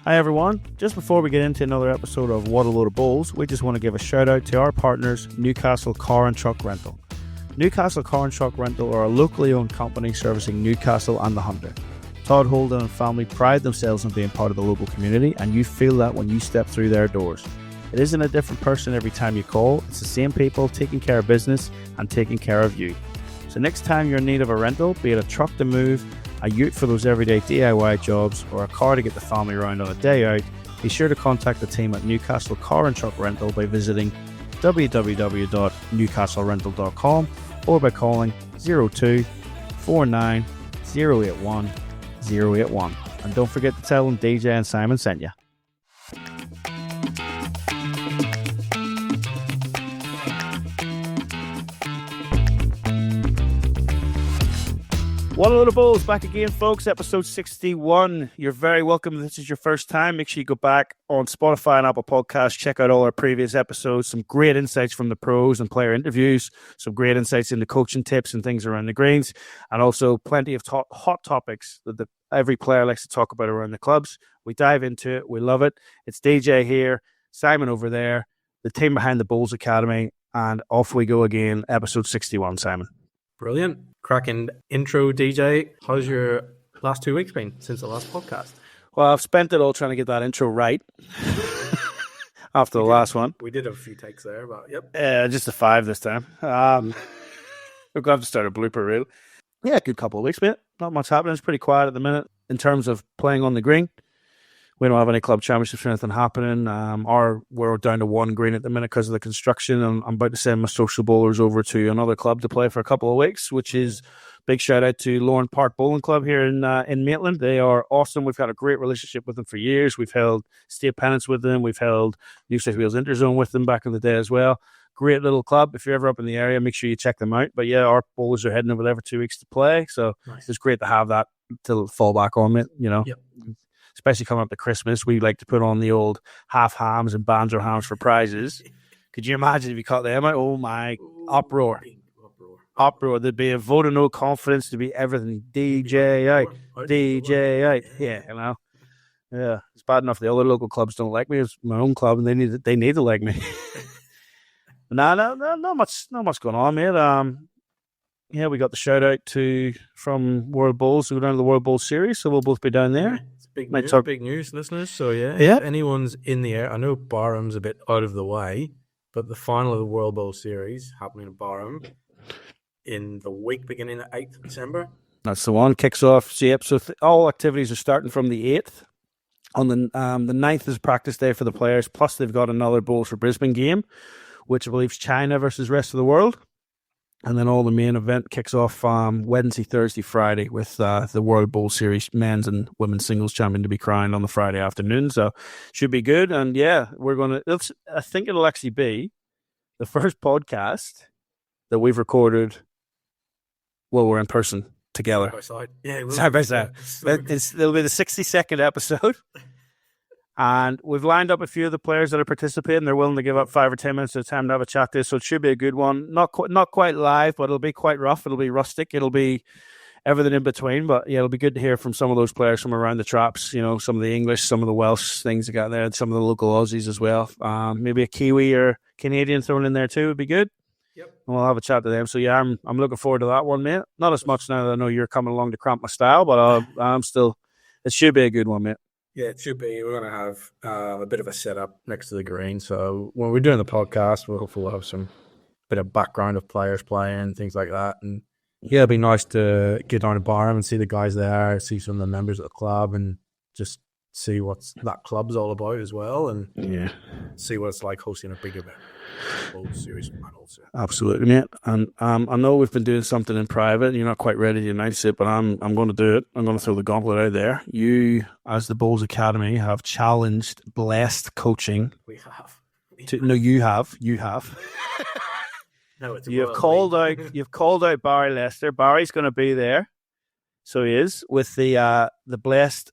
Hi everyone, just before we get into another episode of What a Load of Bulls, we just want to give a shout out to our partners, Newcastle Car and Truck Rental. Newcastle Car and Truck Rental are a locally owned company servicing Newcastle and the Hunter. Todd Holden and family pride themselves on being part of the local community, and you feel that when you step through their doors. It isn't a different person every time you call, it's the same people taking care of business and taking care of you. So next time you're in need of a rental, be it a truck to move, a ute for those everyday DIY jobs, or a car to get the family around on a day out, be sure to contact the team at Newcastle Car and Truck Rental by visiting www.newcastlerental.com or by calling 02 49 081 081. And don't forget to tell them DJ and Simon sent you. What a Load of Bulls, back again, folks. Episode 61. You're very welcome. If this is your first time, make sure you go back on Spotify and Apple Podcasts. Check out all our previous episodes. Some great insights from the pros and player interviews. Some great insights into coaching tips and things around the greens. And also plenty of hot topics that every player likes to talk about around the clubs. We dive into it. We love it. It's DJ here, Simon over there, the team behind the Bulls Academy. And off we go again. Episode 61, Simon. Brilliant. Cracking intro, DJ. How's your last 2 weeks been since the last podcast? Well, I've spent it all trying to get that intro right after the last one. We did have a few takes there, but yep. Just a 5 this time. We're going to have to start a blooper reel. Yeah, a good couple of weeks, mate. Not much happening. It's pretty quiet at the minute in terms of playing on the green. We don't have any club championships or anything happening. We're down to one green at the minute because of the construction. And I'm about to send my social bowlers over to another club to play for a couple of weeks, which is big shout out to Lauren Park Bowling Club here in Maitland. They are awesome. We've had a great relationship with them for years. We've held state pennants with them. We've held New South Wales Interzone with them back in the day as well. Great little club. If you're ever up in the area, make sure you check them out. But yeah, our bowlers are heading over there for 2 weeks to play. So nice. It's great to have that to fall back on it, you know. Yep. Especially coming up to Christmas, we like to put on the old half hams and banjo hams for prizes. Could you imagine if you caught them out? Oh my, uproar. There'd be a vote of no confidence, there'd be everything. DJ out. Yeah, you know. Yeah, it's bad enough the other local clubs don't like me. It's my own club and they need to like me. No, not much going on, mate. Yeah, we got the shout out from World Bulls. We're down to the World Bowl series, so we'll both be down there. Big news, listeners. So yeah, if anyone's in the air, I know Barham's a bit out of the way, but the final of the World Bowl series happening in Barham in the week beginning the 8th of December. That's the one. Kicks off. So all activities are starting from the 8th. On the 9th is practice day for the players. Plus they've got another Bowls for Brisbane game, which I believe is China versus rest of the world. And then all the main event kicks off Wednesday, Thursday, Friday with the World Bowl Series men's and women's singles champion to be crowned on the Friday afternoon. So should be good. And yeah, I think it'll actually be the first podcast that we've recorded while we're in person together. Side by side. Yeah, side by side. It'll be the 60-second episode. And we've lined up a few of the players that are participating. They're willing to give up 5 or 10 minutes of time to have a chat to us. So it should be a good one. Not quite live, but it'll be quite rough. It'll be rustic. It'll be everything in between. But yeah, it'll be good to hear from some of those players from around the traps. You know, some of the English, some of the Welsh things that got there, and some of the local Aussies as well. Maybe a Kiwi or Canadian thrown in there too would be good. Yep. And we'll have a chat to them. So yeah, I'm looking forward to that one, mate. Not as much now that I know you're coming along to cramp my style, but I'm still. It should be a good one, mate. Yeah, it should be. We're going to have a bit of a setup next to the green. So when we're doing the podcast, we'll hopefully have some bit of background of players playing, things like that. And yeah, it'd be nice to get down to Barham and see the guys there, see some of the members of the club and just see what that club's all about as well. And see what it's like hosting a big event. Series also. Absolutely, mate. And I know we've been doing something in private and you're not quite ready to announce it, but I'm going to do it. I'm going to throw the gauntlet out there. You, as the Bulls Academy, have challenged Blessed Coaching. We have. You have. No, it's You've called out Barry Lester. Barry's going to be there. So he is with the Blessed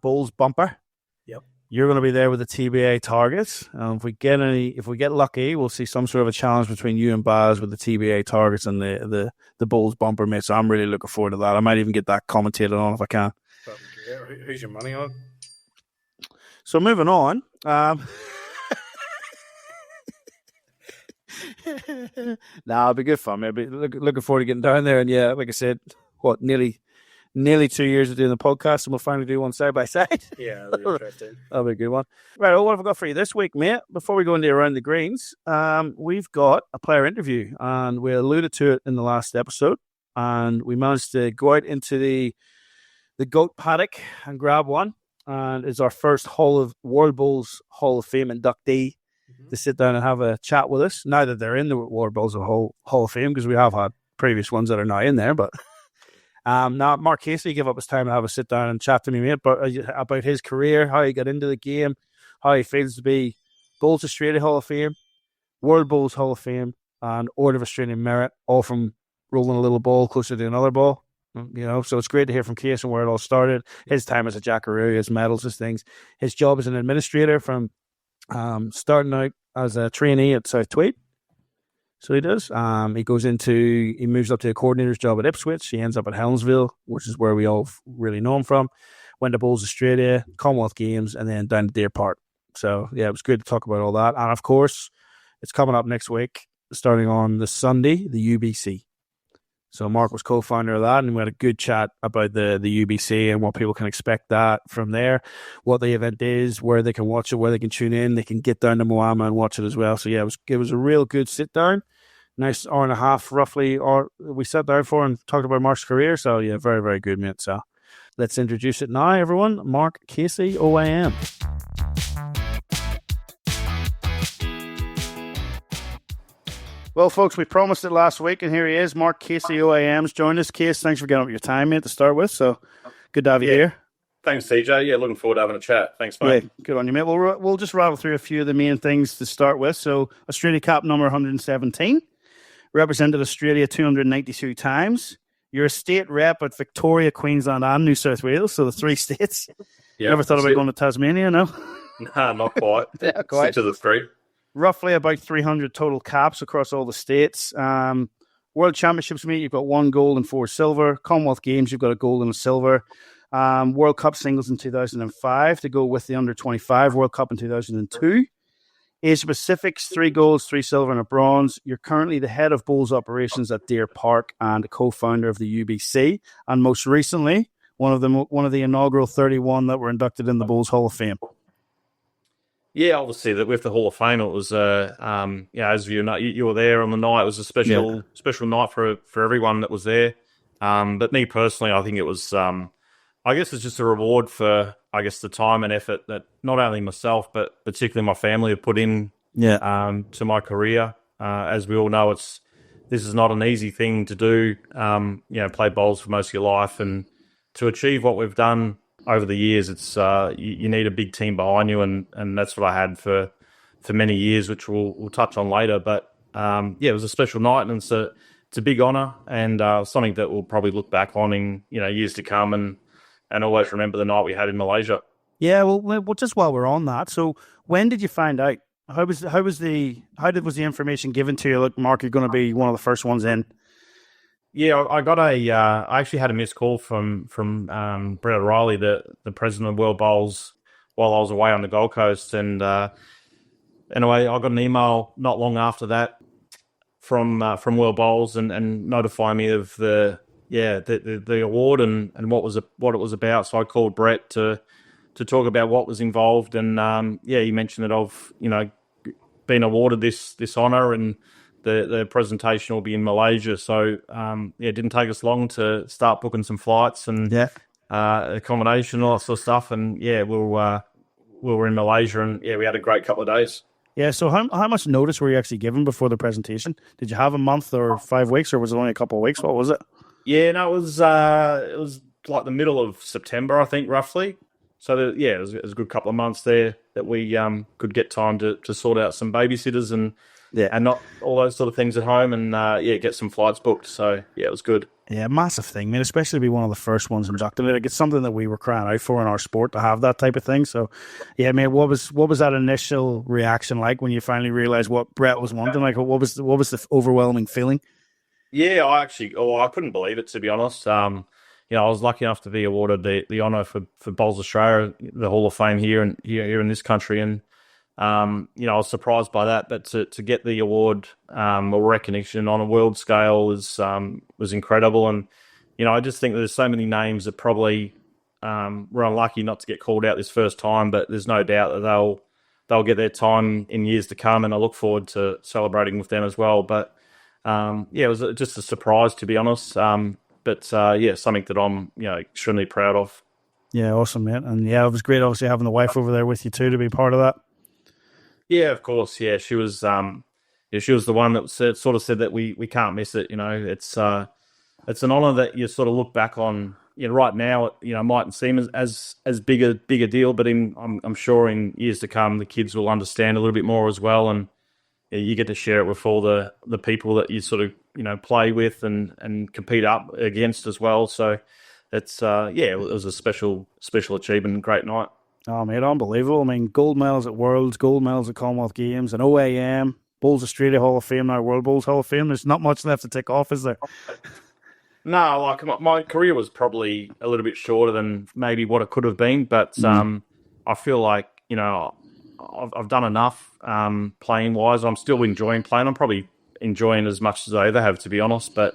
Bulls bumper. Yep. You're going to be there with the TBA targets. If we get lucky, we'll see some sort of a challenge between you and Baz with the TBA targets and the Bulls bumper, mate. So I'm really looking forward to that. I might even get that commentated on if I can. Who's your money on? So moving on. It'll be good fun. Maybe looking forward to getting down there. And yeah, like I said, nearly 2 years of doing the podcast, and we'll finally do one side by side. Yeah, that'll be interesting. That'll be a good one. Right, what have I got for you this week, mate? Before we go into Around the Greens, we've got a player interview, and we alluded to it in the last episode, and we managed to go out into the goat paddock and grab one, and it's our first World Bowls Hall of Fame inductee to sit down and have a chat with us. Now that they're in the World Bowls Hall of Fame, because we have had previous ones that are now in there, but now Mark Casey gave up his time to have a sit down and chat to me, mate, about his career, how he got into the game, how he feels to be Bowls Australia Hall of Fame, World Bowls Hall of Fame, and Order of Australian Merit, all from rolling a little ball closer to another ball. So it's great to hear from Casey and where it all started, his time as a jackaroo, his medals, his things, his job as an administrator from starting out as a trainee at South Tweed. So he does. He moves up to a coordinator's job at Ipswich. He ends up at Helensvale, which is where we all really know him from. Went to Bowls Australia, Commonwealth Games, and then down to Deer Park. So yeah, it was good to talk about all that. And of course, it's coming up next week, starting on the Sunday, the UBC. So Mark was co-founder of that, and we had a good chat about the UBC and what people can expect that from there, what the event is, where they can watch it, where they can tune in, they can get down to Moama and watch it as well. So yeah, it was a real good sit down, nice hour and a half roughly, or we sat down for and talked about Mark's career. So yeah, very, very good, mate. So let's introduce it now, everyone. Mark Casey OAM. Well, folks, we promised it last week, and here he is. Mark Casey OAM's joined us. Case, thanks for getting up your time, mate, to start with. So good to have you here. Thanks, TJ. Yeah, looking forward to having a chat. Thanks, mate. Great. Good on you, mate. We'll just rattle through a few of the main things to start with. So Australia Cap number 117, represented Australia 292 times. You're a state rep at Victoria, Queensland, and New South Wales, so the three states. Yeah, never thought about going to Tasmania, no? Nah, not quite. Yeah, quite. Stick to the three. Roughly about 300 total caps across all the states. World Championships, mate, you've got 1 gold and 4 silver. Commonwealth Games, you've got a gold and a silver. World Cup singles in 2005 to go with the under-25 World Cup in 2002. Asia Pacific's 3 golds, 3 silver, and a bronze. You're currently the head of Bowls operations at Deer Park and a co-founder of the UBC. And most recently, one of the inaugural 31 that were inducted in the Bowls Hall of Fame. Yeah, obviously, that with the Hall of Fame, it was, as you know, you were there on the night. It was a special night for everyone that was there. But me personally, I think it was, I guess it's just a reward for, I guess, the time and effort that not only myself, but particularly my family have put in to my career. As we all know, this is not an easy thing to do, play bowls for most of your life. And to achieve what we've done over the years, it's you need a big team behind you, and that's what I had for many years, which we'll touch on later. But it was a special night, and it's a big honour, and something that we'll probably look back on in years to come, and always remember the night we had in Malaysia. Yeah, well, just while we're on that, so when did you find out? How was the information given to you? Look, Mark, you're going to be one of the first ones in. Yeah, I got I actually had a missed call from Brett O'Reilly, the president of World Bowls, while I was away on the Gold Coast, and anyway, I got an email not long after that from World Bowls and notifying me of the award and what it was about. So I called Brett to talk about what was involved, and he mentioned that I've been awarded this honour, and the presentation will be in Malaysia. So it didn't take us long to start booking some flights and accommodation, all that sort of stuff. And we were in Malaysia, and we had a great couple of days. Yeah. So how much notice were you actually given before the presentation? Did you have a month or 5 weeks, or was it only a couple of weeks? What was it? Yeah, no, it was like the middle of September, I think, roughly. So it was a good couple of months there that we could get time to sort out some babysitters and not all those sort of things at home, and get some flights booked. So it was good. Yeah, massive thing, man. Especially to be one of the first ones inducted. Like, it's something that we were crying out for in our sport, to have that type of thing. So, yeah, man. What was that initial reaction like when you finally realized what Brett was wanting? Like, what was the overwhelming feeling? Yeah, I couldn't believe it, to be honest. I was lucky enough to be awarded the honour for Bowls Australia, the Hall of Fame here in this country, and I was surprised by that. But to get the award or recognition on a world scale was incredible, and I just think there's so many names that probably were unlucky not to get called out this first time, but there's no doubt that they'll get their time in years to come, and I look forward to celebrating with them as well. But it was just a surprise, to be honest. But something that I'm extremely proud of. Yeah, awesome, mate. And yeah, it was great, obviously, having the wife over there with you too to be part of that. Yeah, of course. Yeah, she was. She was the one that sort of said that we can't miss it. It's an honour that you sort of look back on. Right now, it mightn't seem as big a deal, but I'm sure in years to come, the kids will understand a little bit more as well, and you get to share it with all the people that you sort of play with and compete up against as well. So it's it was a special achievement, great night. Oh, mate, unbelievable. I mean, gold medals at Worlds, gold medals at Commonwealth Games, and OAM, Bowls Australia Hall of Fame, now World Bowls Hall of Fame. There's not much left to tick off, is there? No, like my career was probably a little bit shorter than maybe what it could have been, but I feel like I've done enough playing wise. I'm still enjoying playing. I'm probably enjoying as much as I ever have, to be honest. But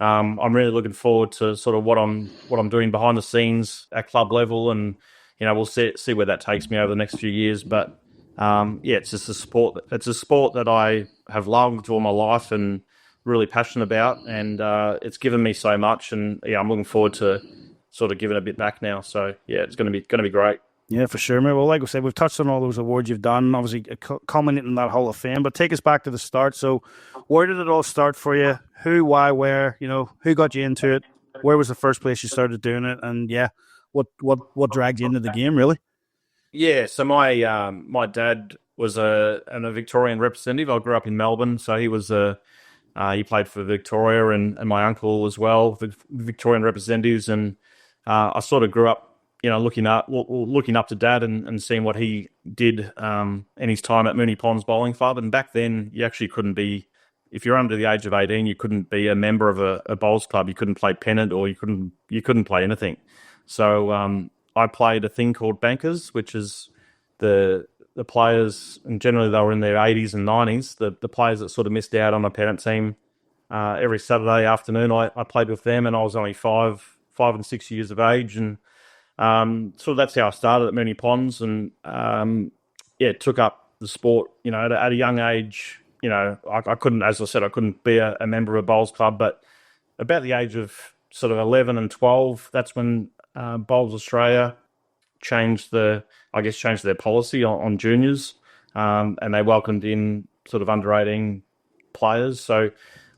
I'm really looking forward to sort of what I'm doing behind the scenes at club level, and we'll see where that takes me over the next few years. But it's just a sport. It's a sport that I have loved all my life and really passionate about, and it's given me so much. And I'm looking forward to sort of giving a bit back now. So it's going to be great. Yeah, for sure, mate. Well, like I said, we've touched on all those awards you've done, obviously culminating in that Hall of Fame, but take us back to the start. So where did it all start for you? Who, why, where, who got you into it? Where was the first place you started doing it? And what dragged you into the game, really? Yeah, so my dad was a Victorian representative. I grew up in Melbourne, so he was he played for Victoria, and my uncle as well, the Victorian representatives, and I sort of grew up looking up to Dad and seeing what he did in his time at Moonee Ponds Bowling Club. And back then, you actually couldn't be, if you're under the age of 18, you couldn't be a member of a bowls club. You couldn't play pennant, or you couldn't play anything. So I played a thing called bankers, which is the players, and generally they were in their 80s and 90s. The players that sort of missed out on a pennant team every Saturday afternoon, I played with them, and I was only 5 and 6 years of age, and so that's how I started at Moonee Ponds, and took up the sport. At a young age, I couldn't, as I said, I couldn't be a member of a bowls club, but about the age of sort of 11 and 12, that's when Bowls Australia changed their policy on juniors, and they welcomed in sort of under 18 players. So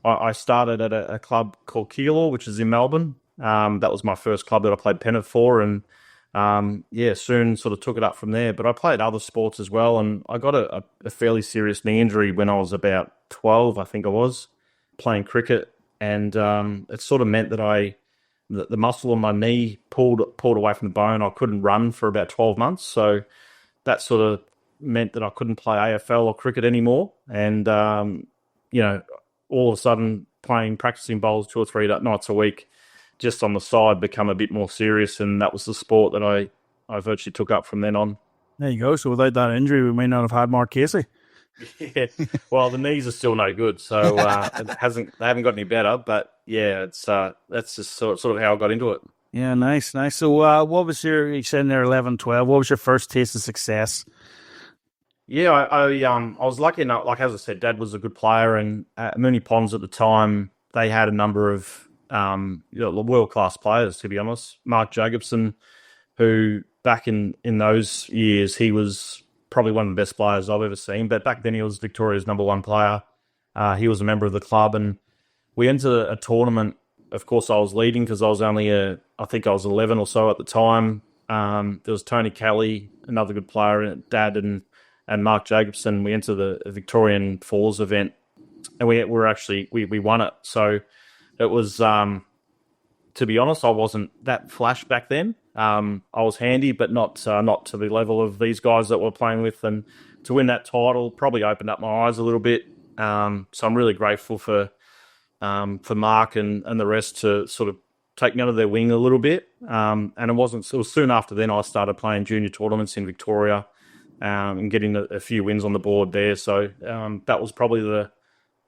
I started at a club called Keilor, which is in Melbourne. That was my first club that I played pennant for, and soon sort of took it up from there. But I played other sports as well, and I got a fairly serious knee injury when I was about 12, I think I was, playing cricket, and it sort of meant that the muscle on my knee pulled away from the bone. I couldn't run for about 12 months, so that sort of meant that I couldn't play AFL or cricket anymore, and all of a sudden practicing bowls 2 or 3 nights a week just on the side become a bit more serious, and that was the sport that I virtually took up from then on. There you go. So without that injury, we may not have had Mark Casey. Yeah, well, the knees are still no good, so they haven't got any better. But it's that's just sort of how I got into it. Yeah, nice. So what was you said in there 11, 12, what was your first taste of success? Yeah, I was lucky enough, like as I said, Dad was a good player, and at Moonee Ponds at the time, they had a number of world-class players, to be honest. Mark Jacobson, who back in those years, he was probably one of the best players I've ever seen, but back then he was Victoria's number 1 player. He was a member of the club, and we entered a tournament. Of course, I was leading because I was only I think I was 11 or so at the time. There was Tony Kelly, another good player, Dad and Mark Jacobson. We entered the Victorian Falls event, and we won it. So it was, to be honest, I wasn't that flash back then. I was handy, but not to the level of these guys that we're playing with. And to win that title probably opened up my eyes a little bit. So I'm really grateful for Mark and the rest to sort of take me under their wing a little bit. And it was soon after then I started playing junior tournaments in Victoria and getting a few wins on the board there. So that was probably the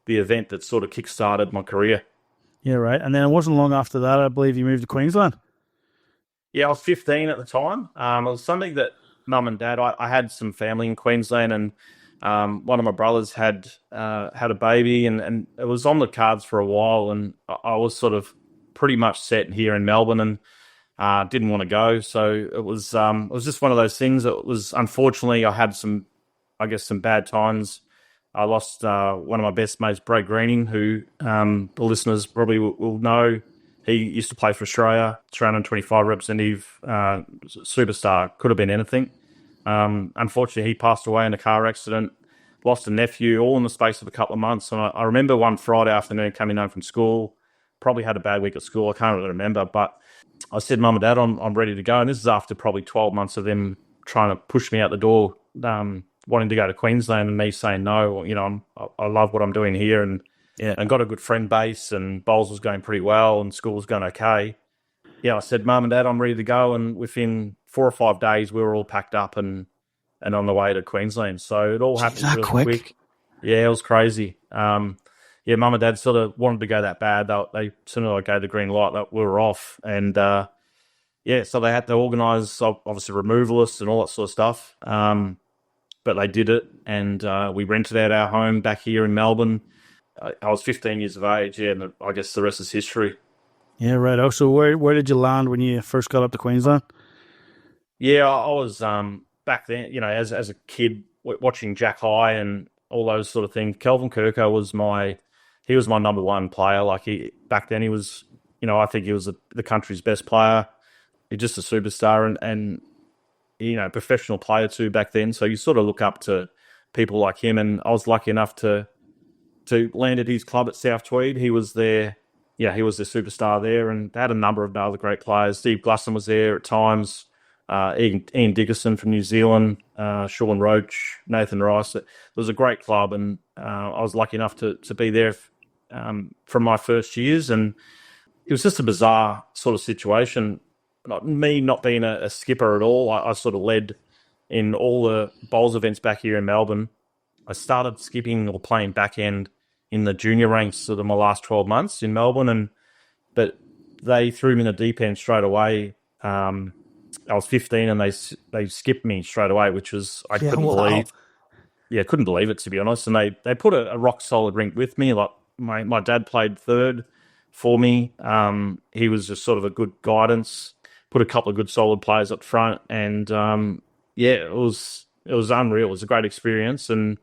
event that sort of kick-started my career. Yeah, right. And then it wasn't long after that, I believe you moved to Queensland. Yeah, I was 15 at the time. It was something that Mum and Dad, I had some family in Queensland, and one of my brothers had a baby, and it was on the cards for a while, and I was sort of pretty much set here in Melbourne, and didn't want to go. So it was just one of those things. It was, unfortunately, I had some bad times. I lost one of my best mates, Brad Greening, who the listeners probably will know. He used to play for Australia, 325 representative, superstar, could have been anything. Unfortunately, he passed away in a car accident, lost a nephew, all in the space of a couple of months. And I remember one Friday afternoon coming home from school, probably had a bad week at school, I can't really remember, but I said, Mum and Dad, I'm ready to go. And this is after probably 12 months of them trying to push me out the door, wanting to go to Queensland, and me saying no. I love what I'm doing here, and got a good friend base, and bowls was going pretty well, and school was going okay. Yeah, I said, Mum and Dad, I'm ready to go. And within 4 or 5 days, we were all packed up and on the way to Queensland. So it all happened really quick. Yeah, it was crazy. Mum and Dad sort of wanted to go that bad. They soon as I gave the green light, that we were off. And so they had to organise, obviously, removalists and all that sort of stuff. But they did it, and we rented out our home back here in Melbourne. I was 15 years of age, and I guess the rest is history. Yeah, right. Oh, so where did you land when you first got up to Queensland? Yeah, I was back then, as a kid, watching Jack High and all those sort of things. Kelvin Kerkow was my number one player. Like back then he was, I think he was the country's best player. He's just a superstar and professional player too back then. So you sort of look up to people like him, and I was lucky enough to land at his club at South Tweed. He was there. Yeah, he was the superstar there, and they had a number of other great players. Steve Glusson was there at times. Ian Dickerson from New Zealand, Sean Roach, Nathan Rice. It was a great club, and I was lucky enough to be there from my first years. And it was just a bizarre sort of situation. Not being a skipper at all. I sort of led in all the bowls events back here in Melbourne. I started skipping or playing back end in the junior ranks sort of my last 12 months in Melbourne, but they threw me in the deep end straight away. I was 15 and they skipped me straight away, which was I couldn't believe. Yeah, couldn't believe it, to be honest. And they put a rock solid rink with me. Like my dad played third for me. He was just sort of a good guidance. Put a couple of good solid players up front, and it was unreal. It was a great experience, and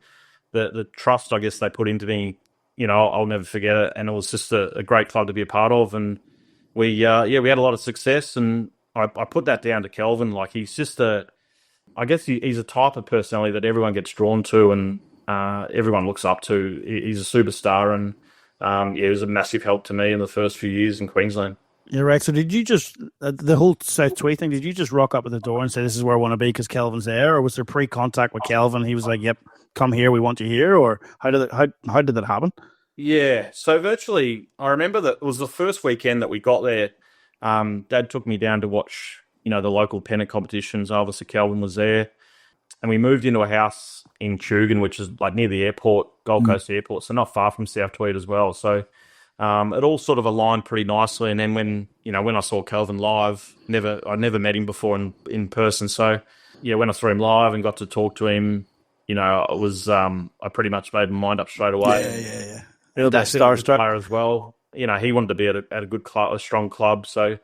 the trust I guess they put into me, I'll never forget it. And it was just a great club to be a part of, and we had a lot of success. And I put that down to Kelvin. Like he's just I guess he's a type of personality that everyone gets drawn to, and everyone looks up to. He's a superstar, and he was a massive help to me in the first few years in Queensland. Yeah, right. So did you just, the whole South Tweed thing, did you just rock up at the door and say, this is where I want to be because Kelvin's there? Or was there pre-contact with Kelvin? He was like, yep, come here, we want you here? Or how did that happen? Yeah, so virtually, I remember that it was the first weekend that we got there. Dad took me down to watch, the local pennant competitions. Obviously, Kelvin was there. And we moved into a house in Tugun, which is like near the airport, Gold Coast Airport, so not far from South Tweed as well. So it all sort of aligned pretty nicely. And then when I saw Kelvin live, I'd never met him before in person. So yeah, when I saw him live and got to talk to him, it was I pretty much made my mind up straight away. Yeah. That starstruck player as well. He wanted to be at a good club, a strong club. So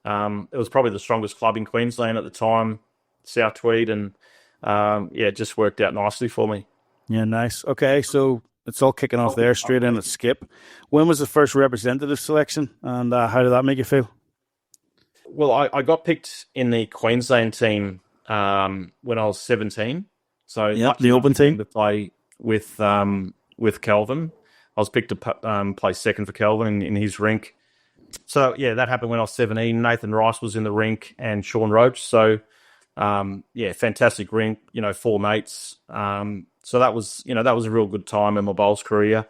it was probably the strongest club in Queensland at the time, South Tweed, and it just worked out nicely for me. Yeah, nice. Okay, so it's all kicking off there, straight in at skip. When was the first representative selection, and how did that make you feel? Well, I got picked in the Queensland team when I was 17. So the open team to play with Kelvin. I was picked to play second for Kelvin in his rink. So yeah, that happened when I was 17. Nathan Rice was in the rink and Sean Roach. So fantastic rink. 4 mates. So that was a real good time in my bowls career.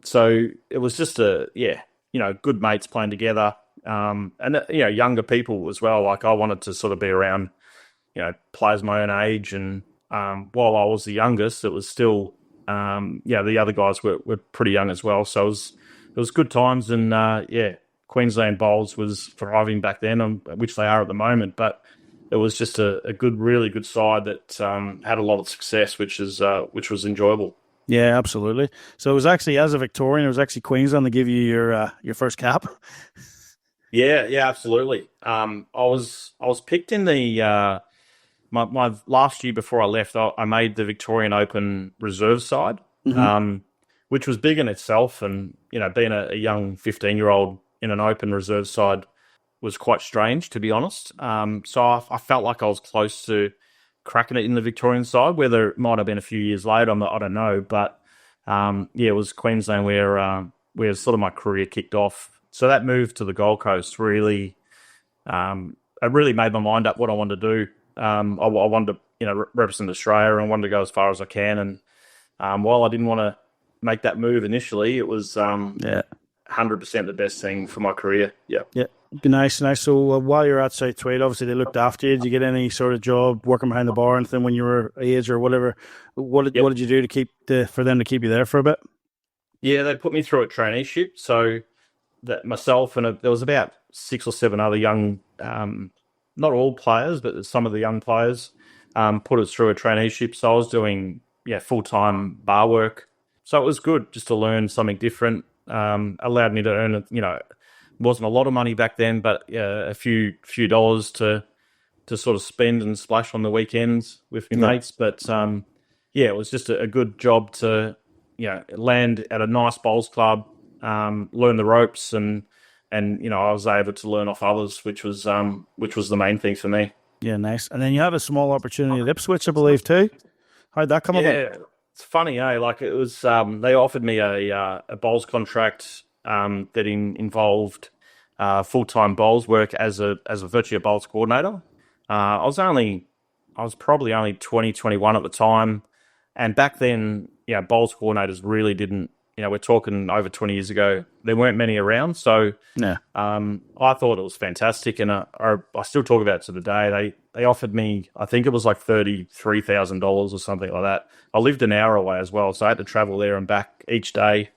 So it was just good mates playing together. and younger people as well. Like I wanted to sort of be around, players my own age, and while I was the youngest, it was still, the other guys were pretty young as well. So it was good times, and Queensland Bowls was thriving back then, which they are at the moment, but it was just a really good side that had a lot of success, which was enjoyable. Yeah, absolutely. So it was actually, as a Victorian, it was actually Queensland to give you your first cap. Yeah, absolutely. I was picked in the my last year before I left. I made the Victorian Open reserve side, which was big in itself, and being a young 15-year-old in an Open reserve side was quite strange, to be honest. So I felt like I was close to cracking it in the Victorian side. Whether it might have been a few years later, I don't know. But it was Queensland where sort of my career kicked off. So that move to the Gold Coast really, it really made my mind up what I wanted to do. I wanted to represent Australia, and I wanted to go as far as I can. And while I didn't want to make that move initially, it was 100% the best thing for my career. Yeah. Nice. So while you're at South Tweed, obviously they looked after you. Did you get any sort of job working behind the bar or anything when you were age or whatever? What did you do for them to keep you there for a bit? Yeah, they put me through a traineeship. So that myself and there was about 6 or 7 other young, not all players, but some of the young players, put us through a traineeship. So I was doing full-time bar work. So it was good just to learn something different. Allowed me to earn wasn't a lot of money back then, but a few dollars to sort of spend and splash on the weekends with my mates. But it was just a good job to land at a nice bowls club, learn the ropes, and I was able to learn off others, which was the main thing for me. Yeah, nice. And then you had a small opportunity at Ipswich, I believe, too. How'd that come about? Yeah, it's funny, Like it was, they offered me a bowls contract that involved full-time bowls work as a virtually a bowls coordinator. I was probably only 20, 21 at the time, and back then, bowls coordinators really didn't. We're talking over 20 years ago. There weren't many around, so I thought it was fantastic, and I still talk about it to the day. They offered me, I think it was like $33,000 or something like that. I lived an hour away as well, so I had to travel there and back each day.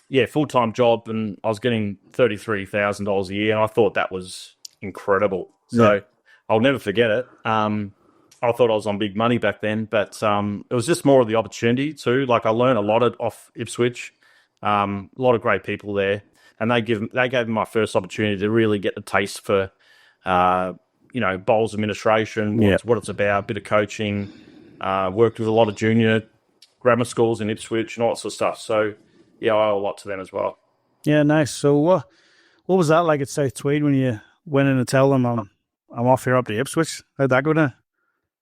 Yeah, full-time job, and I was getting $33,000 a year, and I thought that was incredible. So I'll never forget it. I thought I was on big money back then, but it was just more of the opportunity too. Like I learned a lot off Ipswich, a lot of great people there, and they gave me my first opportunity to really get the taste for, bowls administration, what it's about, a bit of coaching. Worked with a lot of junior grammar schools in Ipswich and all that sort of stuff. So I owe a lot to them as well. Yeah, nice. So what was that like at South Tweed when you went in to tell them I'm off here up to Ipswich? How'd that go down?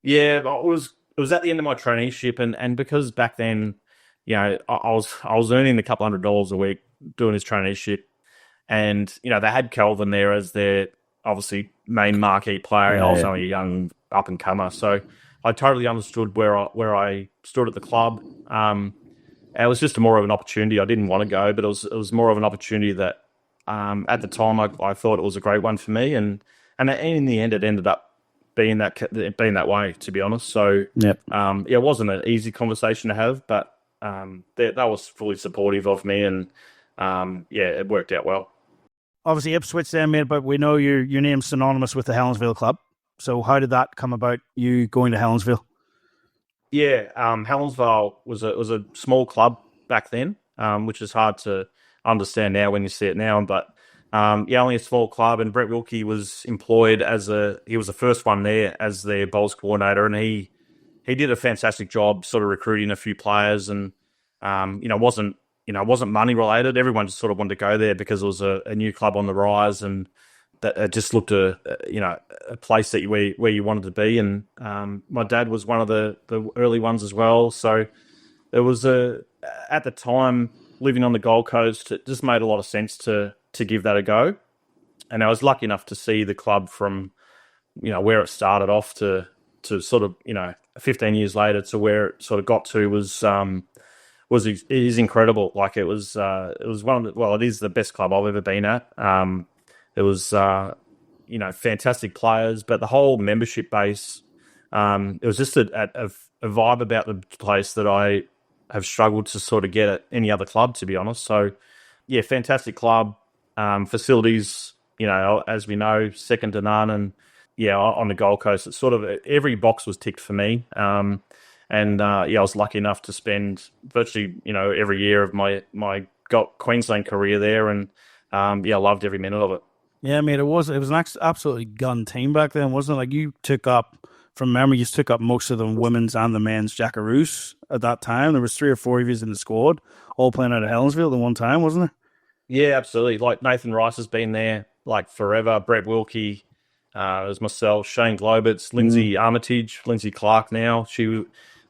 Yeah, it was at the end of my traineeship, and because back then, I was earning a couple $100 a week doing his traineeship, and they had Kelvin there as their obviously main marquee player, and I was only a young up and comer, so I totally understood where I stood at the club. It was just more of an opportunity. I didn't want to go, but it was more of an opportunity that at the time I thought it was a great one for me, and in the end it ended up being that way, to be honest. So it wasn't an easy conversation to have, but that was fully supportive of me, and it worked out well. Obviously Ipswich then, mate, but we know your name's synonymous with the Helensvale club. So how did that come about, you going to Helensvale? Yeah, Helensvale was a small club back then, which is hard to understand now when you see it now, but only a small club, and Brett Wilkie was employed he was the first one there as their bowls coordinator, and he did a fantastic job sort of recruiting a few players, and wasn't money related. Everyone just sort of wanted to go there because it was a new club on the rise, and that it just looked a place where you wanted to be. And my dad was one of the early ones as well, so there was at the time living on the Gold Coast, it just made a lot of sense to give that a go. And I was lucky enough to see the club from, where it started off to sort of, 15 years later to where it sort of got to is incredible. Like it was one of it is the best club I've ever been at. There was, fantastic players, but the whole membership base, it was just a vibe about the place that I have struggled to sort of get at any other club, to be honest. So, yeah, fantastic club, facilities, as we know, second to none. And yeah, on the Gold Coast, it's sort of every box was ticked for me. I was lucky enough to spend virtually, every year of my Queensland career there, and I loved every minute of it. Yeah, mate, it was an absolutely gun team back then, wasn't it? Like, you took up, from memory, you took up most of the women's and the men's Jackaroos at that time. There was 3 or 4 of you in the squad, all playing out of Helensvale at one time, wasn't there? Yeah, absolutely. Like, Nathan Rice has been there like forever. Brett Wilkie, there's myself, Shane Globitz, Lindsay Armitage, Lindsay Clark now. She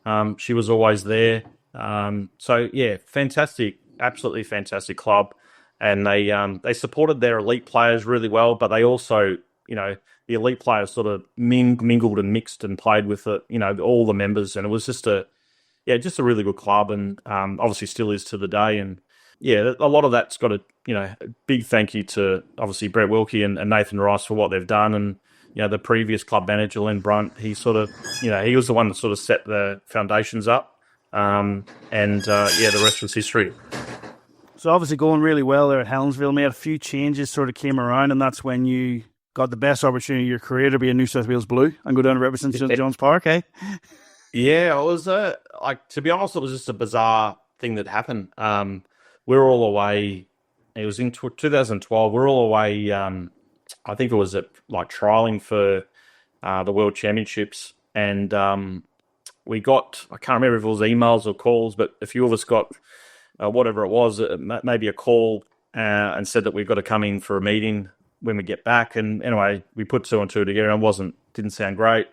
was always there. So yeah, fantastic, absolutely fantastic club. And they supported their elite players really well, but they also, the elite players sort of mingled and mixed and played with it, all the members, and it was just a really good club, and obviously still is to the day. And yeah, a lot of that's got a big thank you to obviously Brett Wilkie and Nathan Rice for what they've done, and the previous club manager Len Brunt, he sort of he was the one that sort of set the foundations up, the rest was history. So obviously going really well there at Helensville, made a few changes sort of came around, and that's when you got the best opportunity of your career to be a New South Wales Blue and go down to represent St John's Park, eh? Yeah, it was to be honest, it was just a bizarre thing that happened. We're all away. It was in 2012. We're all away. I think it was trialing for the World Championships, and we got, I can't remember if it was emails or calls, but a few of us got whatever it was, maybe a call, and said that we've got to come in for a meeting when we get back. And anyway, we put 2 and 2 together, and didn't sound great,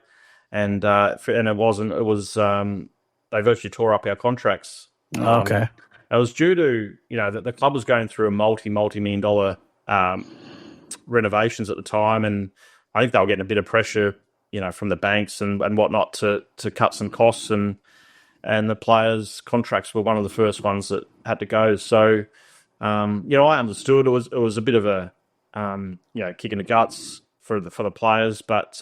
and it wasn't. It was they virtually tore up our contracts. Okay. It was due to the club was going through a multi-million dollar renovations at the time, and I think they were getting a bit of pressure, from the banks and whatnot to cut some costs, and the players' contracts were one of the first ones that had to go. So, I understood it was a bit of a kick in the guts for the players, but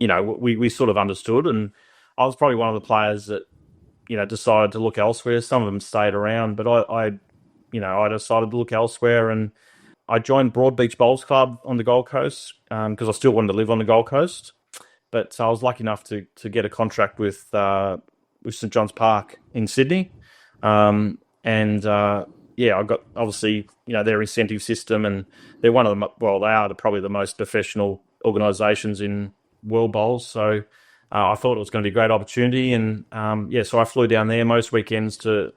we sort of understood, and I was probably one of the players that decided to look elsewhere. Some of them stayed around, but I decided to look elsewhere, and I joined Broadbeach Bowls Club on the Gold Coast because I still wanted to live on the Gold Coast. But I was lucky enough to get a contract with St John's Park in Sydney, I got obviously their incentive system, and they're one of they are probably the most professional organisations in world bowls. So I thought it was going to be a great opportunity, and so I flew down there most weekends to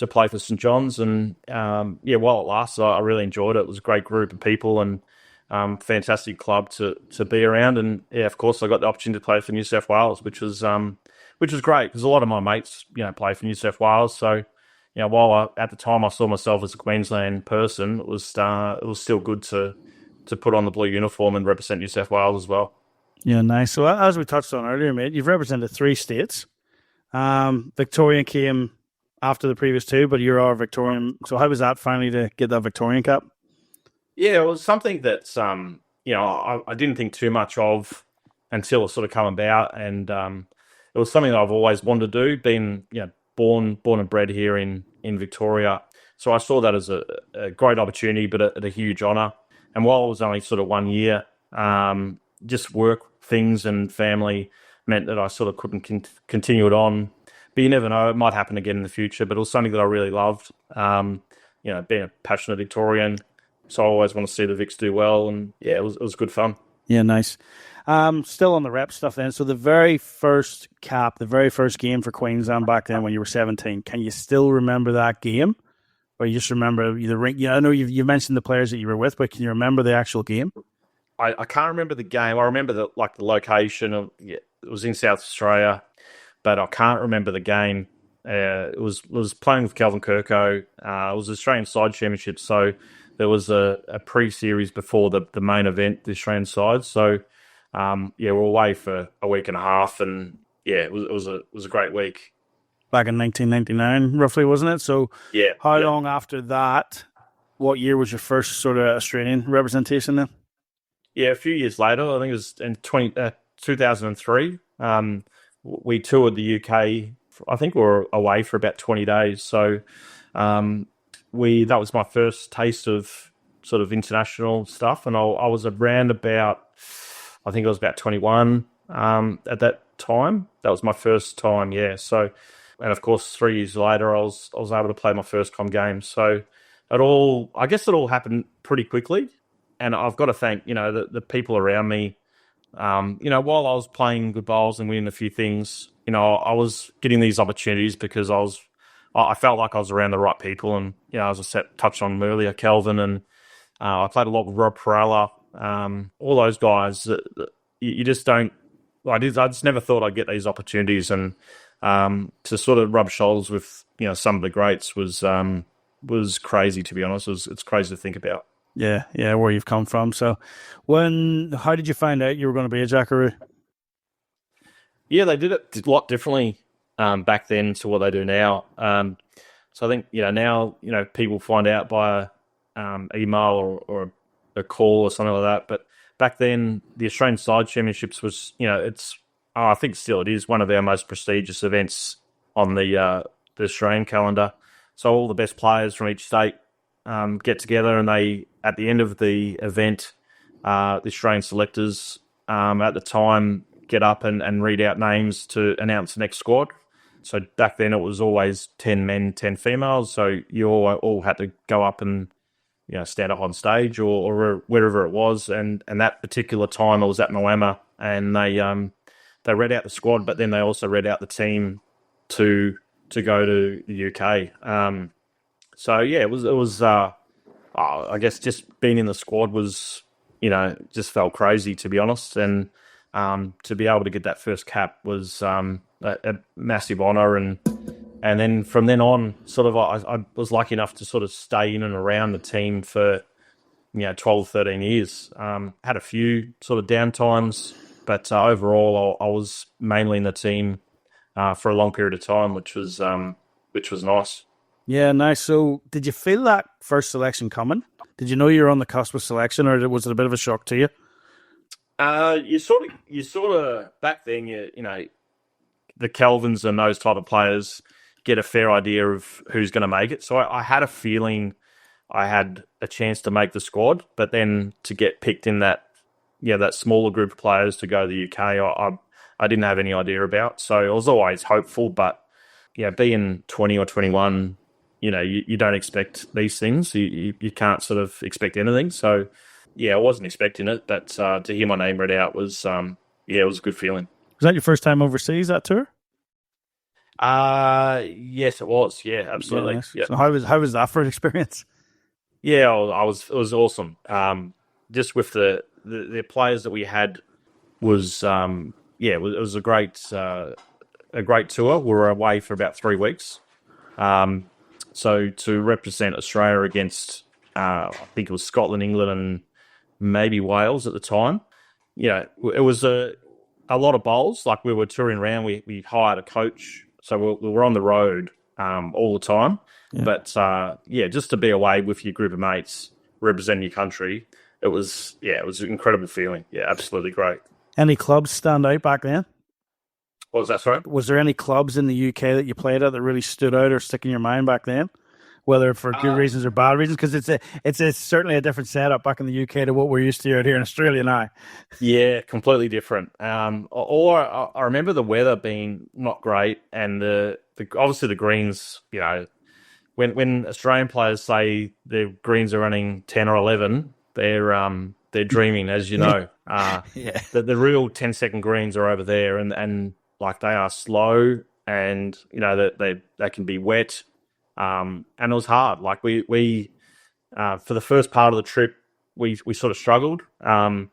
play for St John's, and while it lasted, I really enjoyed it. It was a great group of people, and fantastic club to be around. And of course, I got the opportunity to play for New South Wales, which was great because a lot of my mates play for New South Wales. So while at the time I saw myself as a Queensland person, it was still good to put on the blue uniform and represent New South Wales as well. Yeah, nice. So as we touched on earlier, mate, you've represented 3 states. Victorian came after the previous 2, but you're our Victorian. So how was that finally to get that Victorian cap? Yeah, it was something that I didn't think too much of until it sort of come about, and it was something that I've always wanted to do. Being born and bred here in Victoria, so I saw that as a great opportunity, but a huge honour. And while it was only sort of 1 year, just work things and family meant that I sort of couldn't continue it on. But you never know; it might happen again in the future. But it was something that I really loved. Being a passionate Victorian. So I always want to see the Vics do well, and yeah, it was good fun. Yeah, nice. Still on the rep stuff then. So the very first cap, the very first game for Queensland back then when you were 17, can you still remember that game? Or you just remember the ring? I know you mentioned the players that you were with, but can you remember the actual game? I can't remember the game. I remember the location of it was in South Australia, but I can't remember the game. It was playing with Kelvin Kerkow. It was the Australian Side Championship, so there was a pre-series before the main event, the Australian side. So we're away for a week and a half, and it was a great week. Back in 1999, roughly, wasn't it? So how long after that what year was your first sort of Australian representation then? Yeah, a few years later, I think it was in 2003. We toured the UK. I think we were away for about 20 days. So that was my first taste of sort of international stuff. And I was around about, I think I was about 21 at that time. That was my first time, yeah. So, and of course, 3 years later, I was able to play my first com game. So I guess it all happened pretty quickly. And I've got to thank, the people around me. While I was playing good bowls and winning a few things, I was getting these opportunities because I felt like I was around the right people. And, as I touched on earlier, Kelvin, and I played a lot with Rob Perella, all those guys that you just don't, I just never thought I'd get these opportunities. And to sort of rub shoulders with, some of the greats was crazy, to be honest. It's crazy to think about. Yeah, where you've come from. So how did you find out you were going to be a Jackaroo? Yeah, they did it a lot differently back then to what they do now. So I think, now, people find out by email or a call or something like that. But back then, the Australian Side Championships was, I think still it is one of our most prestigious events on the Australian calendar. So all the best players from each state get together, and they, at the end of the event, the Australian selectors at the time get up and read out names to announce the next squad. So back then it was always 10 men, 10 females. So you all had to go up and stand up on stage or wherever it was. And that particular time I was at Moama, and they read out the squad, but then they also read out the team to go to the UK. So yeah, it was. I guess just being in the squad was, just felt crazy, to be honest. And to be able to get that first cap was a massive honour. And then from then on, sort of, I was lucky enough to sort of stay in and around the team for 12, 13 years. Had a few sort of downtimes, but overall, I was mainly in the team for a long period of time, which was nice. Yeah, nice. So did you feel that first selection coming? Did you know you were on the cusp of selection, or was it a bit of a shock to you? You sort of back then, the Kelvins and those type of players get a fair idea of who's going to make it. So I had a feeling I had a chance to make the squad, but then to get picked in that smaller group of players to go to the UK, I didn't have any idea about. So I was always hopeful, but being 20 or 21, you don't expect these things. You can't sort of expect anything. So, I wasn't expecting it, but to hear my name read out was, it was a good feeling. Was that your first time overseas, that tour? Yes, it was. Yeah, absolutely. Yeah. So how was that for an experience? Yeah, it was awesome. Just with the players that we had was, it was a great tour. We were away for about 3 weeks. So to represent Australia against, I think it was Scotland, England, and maybe Wales at the time, it was a lot of bowls. Like, we were touring around. We hired a coach, so we were on the road all the time. Yeah. But just to be away with your group of mates representing your country, it was an incredible feeling. Yeah, absolutely great. Any clubs stand out back then? What was that, sorry? Was there any clubs in the UK that you played at that really stood out or stick in your mind back then? Whether for good reasons or bad reasons? Because it's certainly a different setup back in the UK to what we're used to out here in Australia now. Yeah, completely different. Or I remember the weather being not great, and the obviously the greens, when Australian players say their greens are running 10 or 11, they're dreaming, as you know. The real 10-second greens are over there, and like, they are slow, and they can be wet, and it was hard. Like, we for the first part of the trip, we sort of struggled, and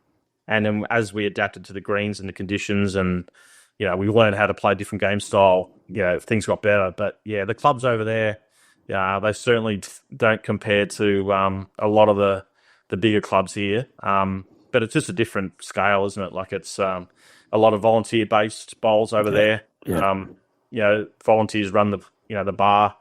then as we adapted to the greens and the conditions, and we learned how to play a different game style, things got better. But the clubs over there, they certainly don't compare to a lot of the bigger clubs here. But it's just a different scale, isn't it? Like, it's a lot of volunteer-based bowls over there. Yeah. Volunteers run the bar,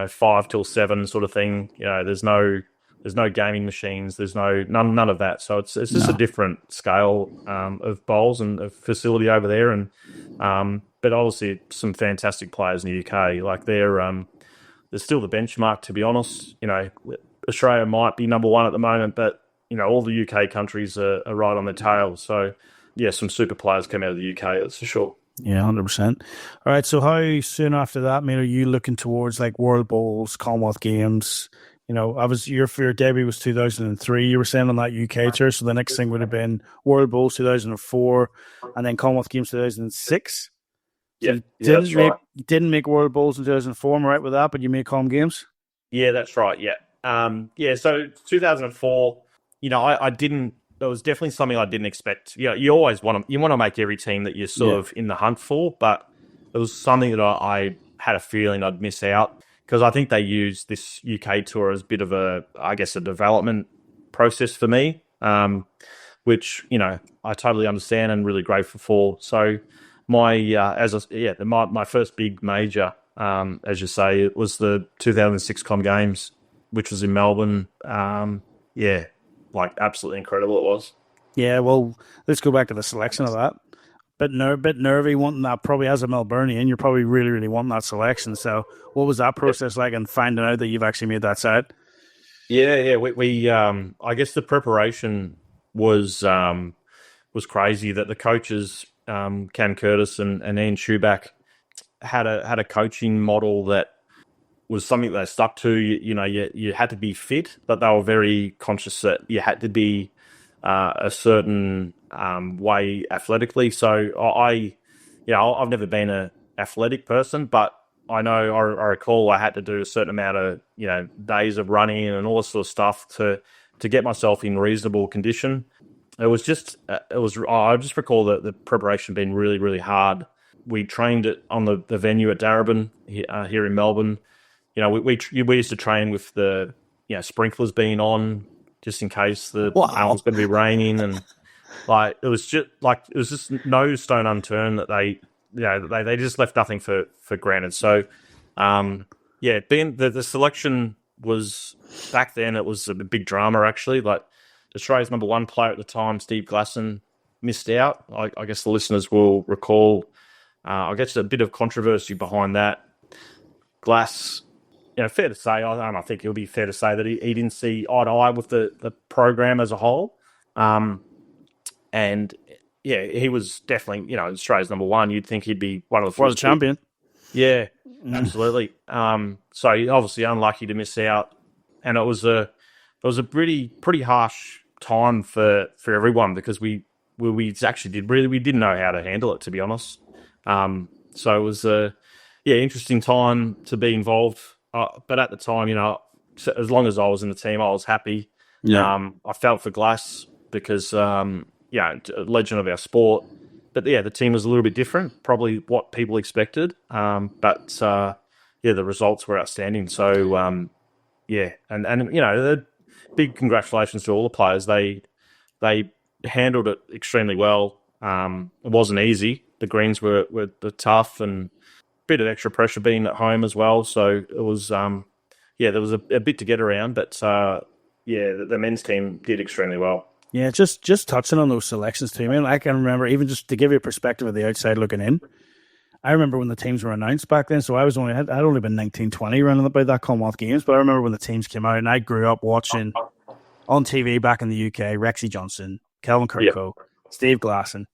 5 till 7 sort of thing. There's no There's no gaming machines. There's none of that. So it's just a different scale of bowls and of facility over there. And but obviously some fantastic players in the UK. Like they're still the benchmark, to be honest. Australia might be number one at the moment, but all the UK countries are right on the tail. So yeah, some super players come out of the UK. That's for sure. Yeah, 100%. All right. So how soon after that, mate, are you looking towards like World Bowls, Commonwealth Games? Your debut was 2003. You were saying on that UK tour. So the next thing would have been World Bowls 2004, and then Commonwealth Games 2006. Yeah, that's right. You didn't make World Bowls in 2004, am I right with that? But you made Com Games. Yeah, that's right. Yeah. So 2004. I didn't. It was definitely something I didn't expect. Yeah, you always want to make every team that you're sort of in the hunt for, but it was something that I had a feeling I'd miss out, because I think they used this UK tour as a bit of a development process for me, which I totally understand and really grateful for. So my first big major, as you say, it was the 2006 Com Games, which was in Melbourne. Like absolutely incredible it was. Yeah, well, let's go back to the selection of that. Bit nervy wanting that, probably as a Melburnian. You're probably really, really wanting that selection. So what was that process like, and finding out that you've actually made that side? Yeah. We I guess the preparation was crazy. That the coaches, Cam Curtis and Ian Schuback, had a coaching model that was something they stuck to. You had to be fit, but they were very conscious that you had to be a certain way athletically. So I've never been an athletic person, but I recall I had to do a certain amount of days of running and all this sort of stuff to get myself in reasonable condition. I just recall that the preparation being really, really hard. We trained it on the venue at Darebin here in Melbourne. We used to train with the sprinklers being on, just in case the was going to be raining, and it was just no stone unturned that they just left nothing for granted. So being the selection was, back then, it was a big drama actually. Like Australia's number one player at the time, Steve Glasson, missed out. I guess the listeners will recall. I guess a bit of controversy behind that. Glass. Fair to say, I think it'll be fair to say that he didn't see eye to eye with the program as a whole. And he was definitely, Australia's number one. You'd think he'd be one of the first. World champion. Yeah, absolutely. So obviously unlucky to miss out. And it was a pretty harsh time for everyone, because we actually didn't know how to handle it, to be honest. So it was a interesting time to be involved. But at the time, as long as I was in the team, I was happy. Yeah. I felt for Glass because, a legend of our sport. But the team was a little bit different, probably what people expected. But the results were outstanding. So, and the big congratulations to all the players. They handled it extremely well. It wasn't easy. The greens were tough, and bit of extra pressure being at home as well. So it was, there was a bit to get around, but the men's team did extremely well. Yeah, just touching on those selections too, man. I can remember, even just to give you a perspective of the outside looking in, I remember when the teams were announced back then. So I'd only been 19, 20 running about that Commonwealth Games, but I remember when the teams came out, and I grew up watching on TV back in the UK, Rexy Johnson, Kelvin Kerkow, Steve Glasson.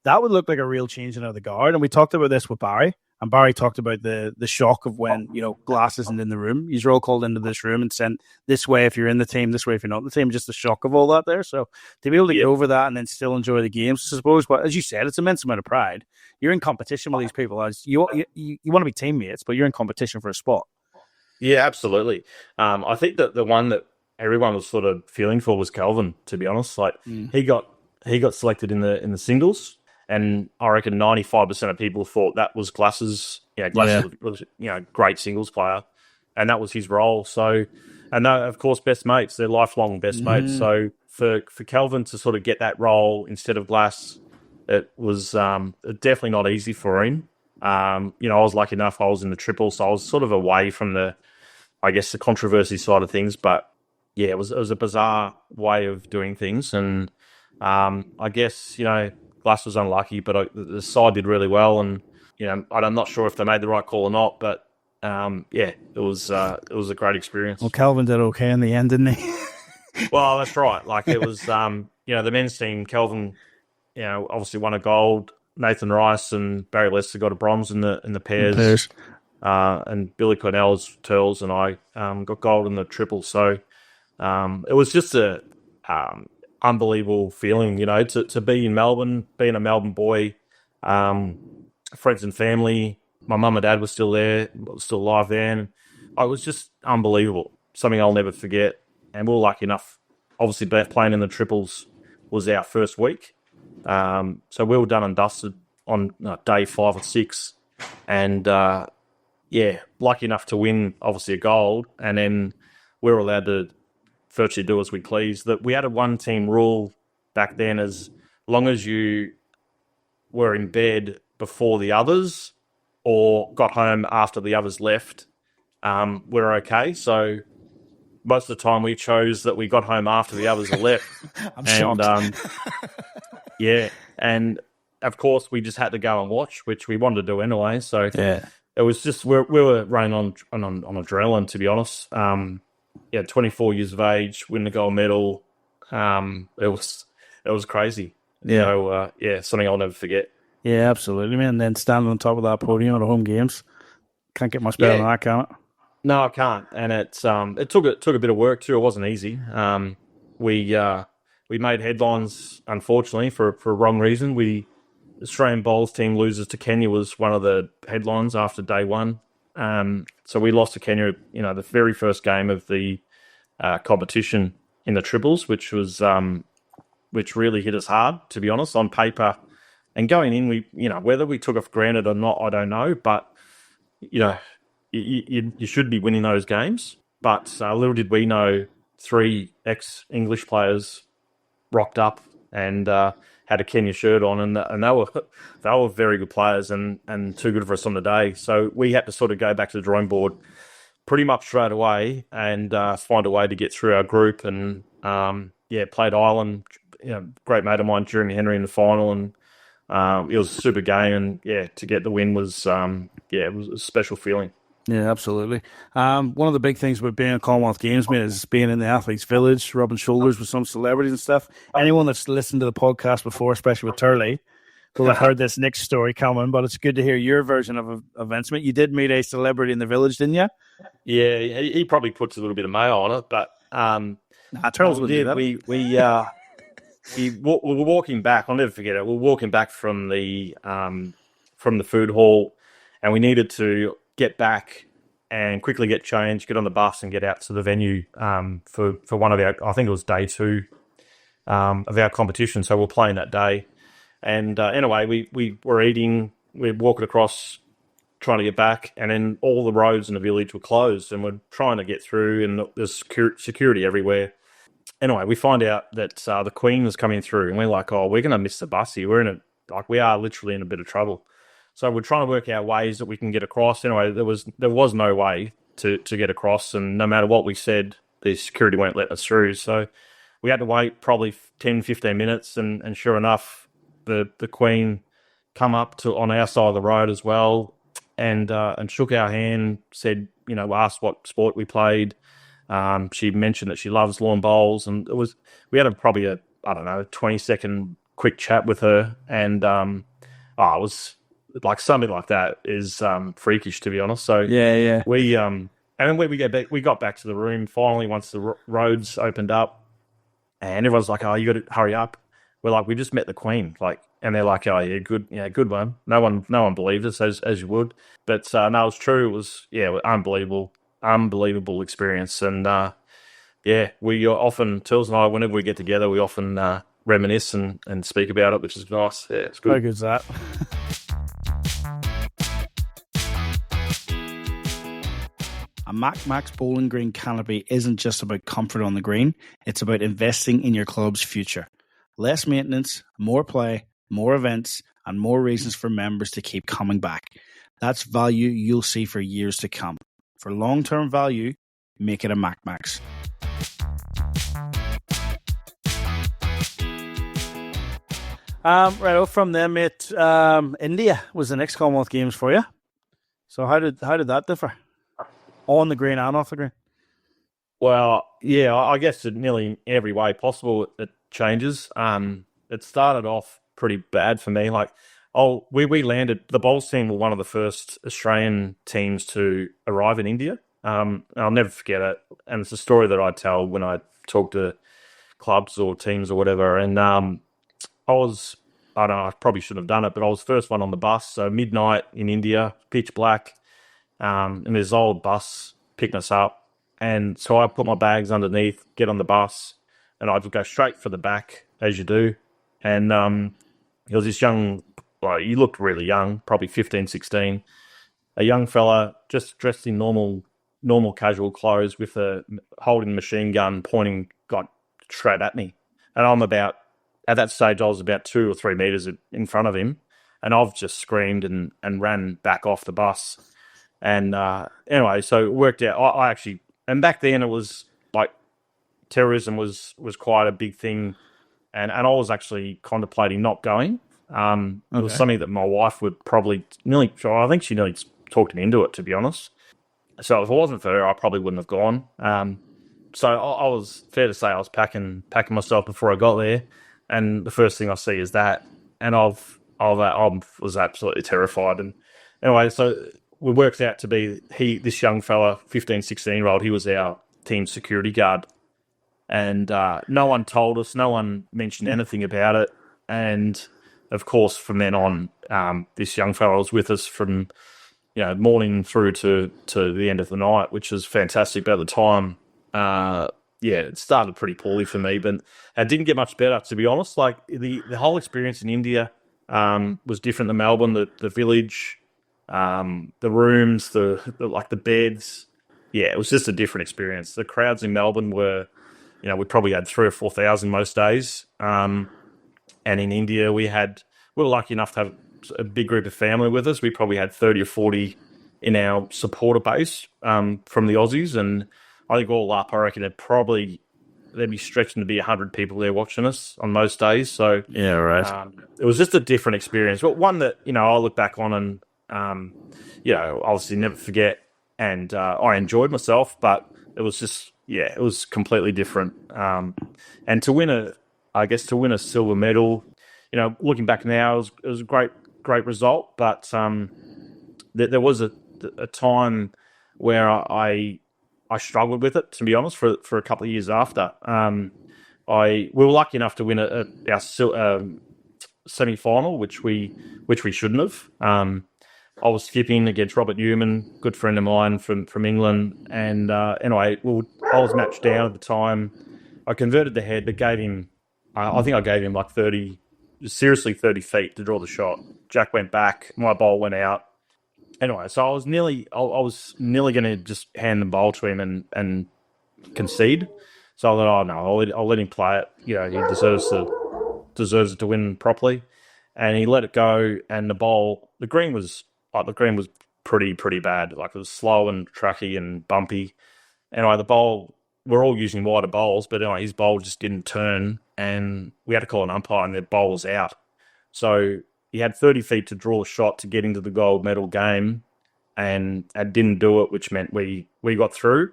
That would look like a real changing of the guard. And we talked about this with Barry. And Barry talked about the shock of when, Glass isn't in the room. He's all called into this room and sent this way if you're in the team, this way if you're not in the team. Just the shock of all that there. So to be able to get over that and then still enjoy the games, I suppose, but as you said, it's immense amount of pride. You're in competition with these people. As you want to be teammates, but you're in competition for a spot. Yeah, absolutely. I think that the one that everyone was sort of feeling for was Kelvin, to be honest. He got selected in the singles. And I reckon 95% of people thought that was Glass's. Glass was great singles player, and that was his role. So, and of course, best mates. They're lifelong best mates. So for Kelvin to sort of get that role instead of Glass, it was definitely not easy for him. I was lucky enough. I was in the triple, so I was sort of away from the controversy side of things. But it was a bizarre way of doing things, and I guess Glass was unlucky, but the side did really well, and I'm not sure if they made the right call or not, but it was a great experience. Well, Kelvin did okay in the end, didn't he? Well, that's right. Like it was, the men's team. Kelvin, obviously won a gold. Nathan Rice and Barry Lester got a bronze in the pairs. And Billy Cornell's turtles, and I got gold in the triple. So it was just a unbelievable feeling, to be in Melbourne, being a Melbourne boy, friends and family. My mum and dad were still there, still alive then. It was just unbelievable. Something I'll never forget. And we were lucky enough, obviously, playing in the triples was our first week. So we were done and dusted on day 5 or 6. And, lucky enough to win, obviously, a gold. And then we were allowed to virtually do as we pleased. That we had a one-team rule back then, as long as you were in bed before the others or got home after the others left, we're okay. So most of the time we chose that we got home after the others had left. I'm shocked. And of course we just had to go and watch, which we wanted to do anyway. So it was just we were running on adrenaline, to be honest. 24 years of age, winning a gold medal. It was crazy. So something I'll never forget. Yeah, absolutely, man. And then standing on top of that podium at the home games, can't get much better than that, can it? No, I can't. And it took a bit of work too. It wasn't easy. We made headlines, unfortunately, for a wrong reason. Australian bowls team loses to Kenya was one of the headlines after day 1. So we lost to Kenya, the very first game of the competition in the triples, which really hit us hard, to be honest, on paper. And going in, we, whether we took it for granted or not, I don't know. But, you should be winning those games. But little did we know, 3 ex-English players rocked up and had a Kenya shirt on, and they were very good players and too good for us on the day. So we had to sort of go back to the drawing board pretty much straight away and find a way to get through our group. And played Ireland, great mate of mine, Jeremy Henry, in the final, and it was a super game. And to get the win was it was a special feeling. Yeah, absolutely. One of the big things about being a Commonwealth Games, mate, is being in the athletes' village, rubbing shoulders with some celebrities and stuff. Anyone that's listened to the podcast before, especially with Turley, will have heard this next story coming, but it's good to hear your version of events, mate. You did meet a celebrity in the village, didn't you? Yeah, he probably puts a little bit of mayo on it, but Turtles would do that. We were walking back. I'll never forget it. We were walking back from the food hall, and we needed to get back and quickly get changed, get on the bus and get out to the venue for one of our, I think it was day 2 of our competition. So we're playing that day. And anyway, we were eating, we were walking across trying to get back, and then all the roads in the village were closed, and we're trying to get through, and there's security everywhere. Anyway, we find out that the Queen was coming through, and we're like, oh, we're going to miss the bus here. We are literally in a bit of trouble. So we're trying to work out ways that we can get across. Anyway, there was no way to get across, and no matter what we said, the security won't let us through. So we had to wait probably 10, 15 minutes, and sure enough, the Queen come up on our side of the road as well, and shook our hand, said, asked what sport we played. She mentioned that she loves lawn bowls, and we had probably a 20-second quick chat with her, and it was like something like that is freakish, to be honest. So yeah. We and then when we got back to the room finally once the roads opened up, and everyone's like, "Oh, you got to hurry up." We're like, "We just met the Queen," and they're like, "Oh, yeah, good one." No one believed us as you would, but no, it was true. It was unbelievable experience, and we often, Tills and I, whenever we get together, we often reminisce and speak about it, which is nice. Yeah, it's good. How good's that? A Max bowling green canopy isn't just about comfort on the green, it's about investing in your club's future. Less maintenance, more play, more events, and more reasons for members to keep coming back. That's value you'll see for years to come. For long-term value, make it a Max. Right, from there, mate. India was the next Commonwealth Games for you. So how did that differ? On the green and off the green? Well, yeah, I guess in nearly every way possible it changes. It started off pretty bad for me. Like, we landed. The bowls team were one of the first Australian teams to arrive in India. I'll never forget it, and it's a story that I tell when I talk to clubs or teams or whatever. And I don't know, I probably shouldn't have done it, but I was the first one on the bus. So midnight in India, pitch black, and this old bus picking us up. And so I put my bags underneath, get on the bus, and I'd go straight for the back, as you do. And he was this young, well, he looked really young, probably 15, 16, a young fella just dressed in normal casual clothes with holding a machine gun pointing straight at me. And at that stage, I was about 2 or 3 meters in front of him, and I've just screamed and ran back off the bus. And anyway, so it worked out. I actually, and back then it was like terrorism was quite a big thing, and I was actually contemplating not going. It was something that my wife would probably I think she nearly talked me into it, to be honest. So if it wasn't for her, I probably wouldn't have gone. So I was, fair to say, I was packing myself before I got there, and the first thing I see is that, and I was absolutely terrified. And anyway, so it works out to be this young fella, 15, 16-year-old, he was our team security guard. And no one told us, no one mentioned anything about it. And of course, from then on, this young fella was with us from morning through to the end of the night, which was fantastic. But at the time, it started pretty poorly for me, but it didn't get much better, to be honest. Like the whole experience in India was different than Melbourne. The village, the rooms, the beds. Yeah, it was just a different experience. The crowds in Melbourne were, we probably had 3,000 or 4,000 most days. And in India, we were lucky enough to have a big group of family with us. We probably had 30 or 40 in our supporter base from the Aussies, and I think all up, I reckon they'd be stretching to be 100 people there watching us on most days. So yeah, right. It was just a different experience, but one that I look back on and obviously never forget. And I enjoyed myself, but it was just it was completely different. And to win a silver medal, looking back now, it was a great result. But there was a time where I struggled with it, to be honest, for a couple of years after. We were lucky enough to win our semi-final, which we shouldn't have. I was skipping against Robert Newman, good friend of mine from England, and anyway, I was matched down at the time. I converted the head, but gave him, I think I gave him like 30 feet to draw the shot. Jack went back, my bowl went out. Anyway, so I was nearly going to just hand the bowl to him and concede. So I thought, oh no, I'll let him play it. He deserves it to win properly. And he let it go, and the green was pretty bad. Like, it was slow and tracky and bumpy. Anyway, the bowl, we're all using wider bowls, but anyway, his bowl just didn't turn, and we had to call an umpire, and the bowl was out. So he had 30 feet to draw a shot to get into the gold medal game, and didn't do it, which meant we got through.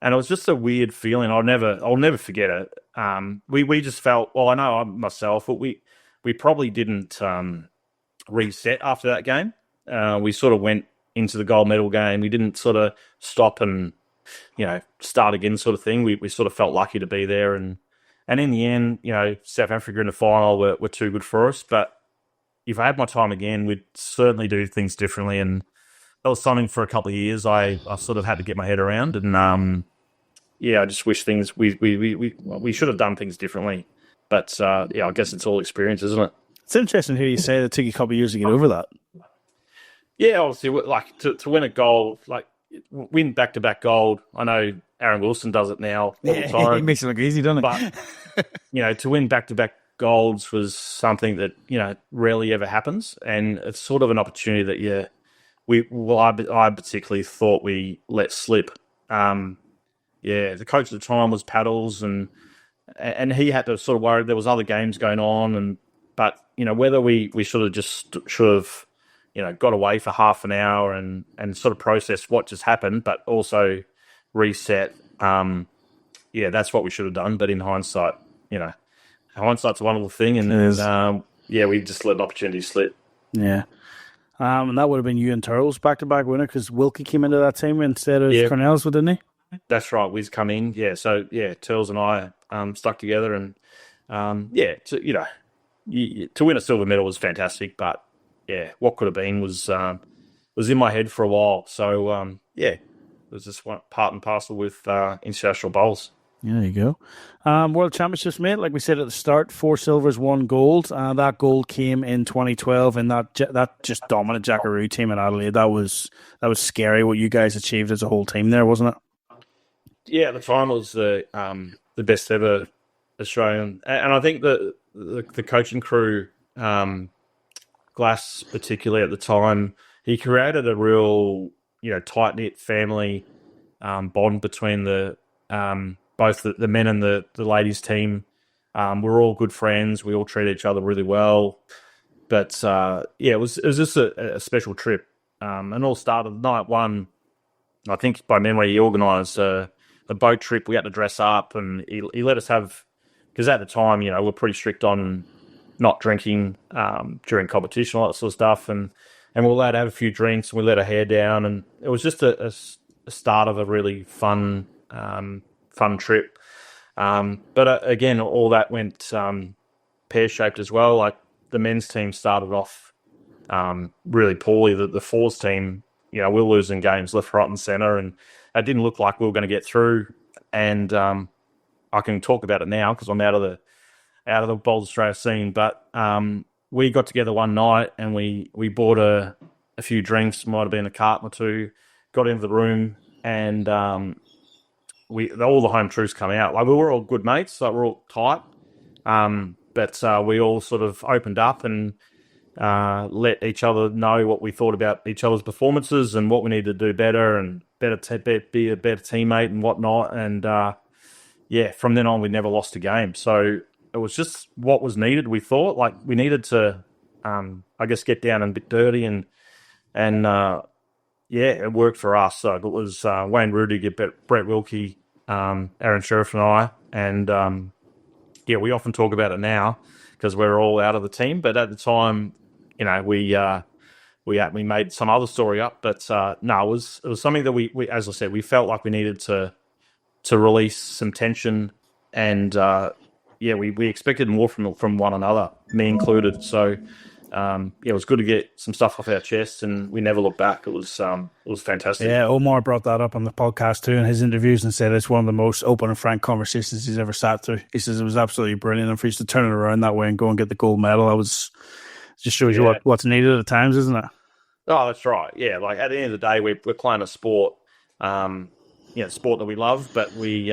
And it was just a weird feeling. I'll never forget it. We just felt, well, I know I myself, but we probably didn't reset after that game. We sort of went into the gold medal game. We didn't sort of stop and start again, sort of thing. We sort of felt lucky to be there, and in the end, South Africa in the final were too good for us. But if I had my time again, we'd certainly do things differently. And that was something for a couple of years I sort of had to get my head around. And I just wish things we should have done things differently. But I guess it's all experience, isn't it? It's interesting to hear you say that it took you a couple of years to get over that. Yeah, obviously, like to win a gold, like win back-to-back gold. I know Aaron Wilson does it now all the time. He makes it look easy, doesn't it? But to win back-to-back golds was something that rarely ever happens, and it's sort of an opportunity that I particularly thought we let slip. The coach at the time was Paddles, and he had to sort of worry there was other games going on, and But, whether we should have, got away for half an hour and sort of processed what just happened, but also reset. That's what we should have done. But in hindsight, hindsight's a wonderful thing. And, we just let an opportunity slip. Yeah. And that would have been you and Turles back-to-back winner because Wilkie came into that team instead of Cornell's, didn't he? That's right. Wiz come in. Yeah. So, Turles and I stuck together and, to win a silver medal was fantastic. But, what could have been was in my head for a while. So, it was just one part and parcel with international bowls. Yeah, there you go. World Championships, mate. Like we said at the start, 4 silvers, 1 gold. That gold came in 2012 in that just dominant Jackaroo team in Adelaide. That was scary what you guys achieved as a whole team there, wasn't it? Yeah, at the time it was the best ever Australian, and I think the coaching crew, Glass particularly at the time, he created a real tight knit family bond between the both the men and the ladies team. We're all good friends. We all treat each other really well. But it was just a special trip. And all started night one. I think by memory he organised a boat trip. We had to dress up, and he let us have, because at the time we're pretty strict on not drinking during competition, all that sort of stuff, and we're allowed to have a few drinks. And we let our hair down, and it was just a start of a really fun trip. But again, all that went pear-shaped as well. Like the men's team started off really poorly. The fours team, we were losing games left, right and centre, and it didn't look like we were going to get through. And I can talk about it now because I'm out of the Bowls Australia scene. But we got together one night and we bought a few drinks, might have been a carton or two, got into the room, and all the home truths come out. Like we were all good mates, like we're all tight. But we all sort of opened up and let each other know what we thought about each other's performances and what we needed to do better and be a better teammate and whatnot. And from then on, we never lost a game. So it was just what was needed. We thought like we needed to, get down and a bit dirty and it worked for us. So it was Wayne Rudig, Brett Wilkie, Aaron Sheriff and I, and we often talk about it now because we're all out of the team. But at the time, we made some other story up. But no, it was something that we, as I said, we felt like we needed to release some tension, and we expected more from one another, me included. So. It was good to get some stuff off our chests, and we never looked back. It was fantastic. Yeah, Omar brought that up on the podcast too in his interviews and said it's one of the most open and frank conversations he's ever sat through. He says it was absolutely brilliant, and for you to turn it around that way and go and get the gold medal, just shows you what's needed at times, isn't it? Oh, that's right. Yeah, like at the end of the day, we're playing a sport, sport that we love, but we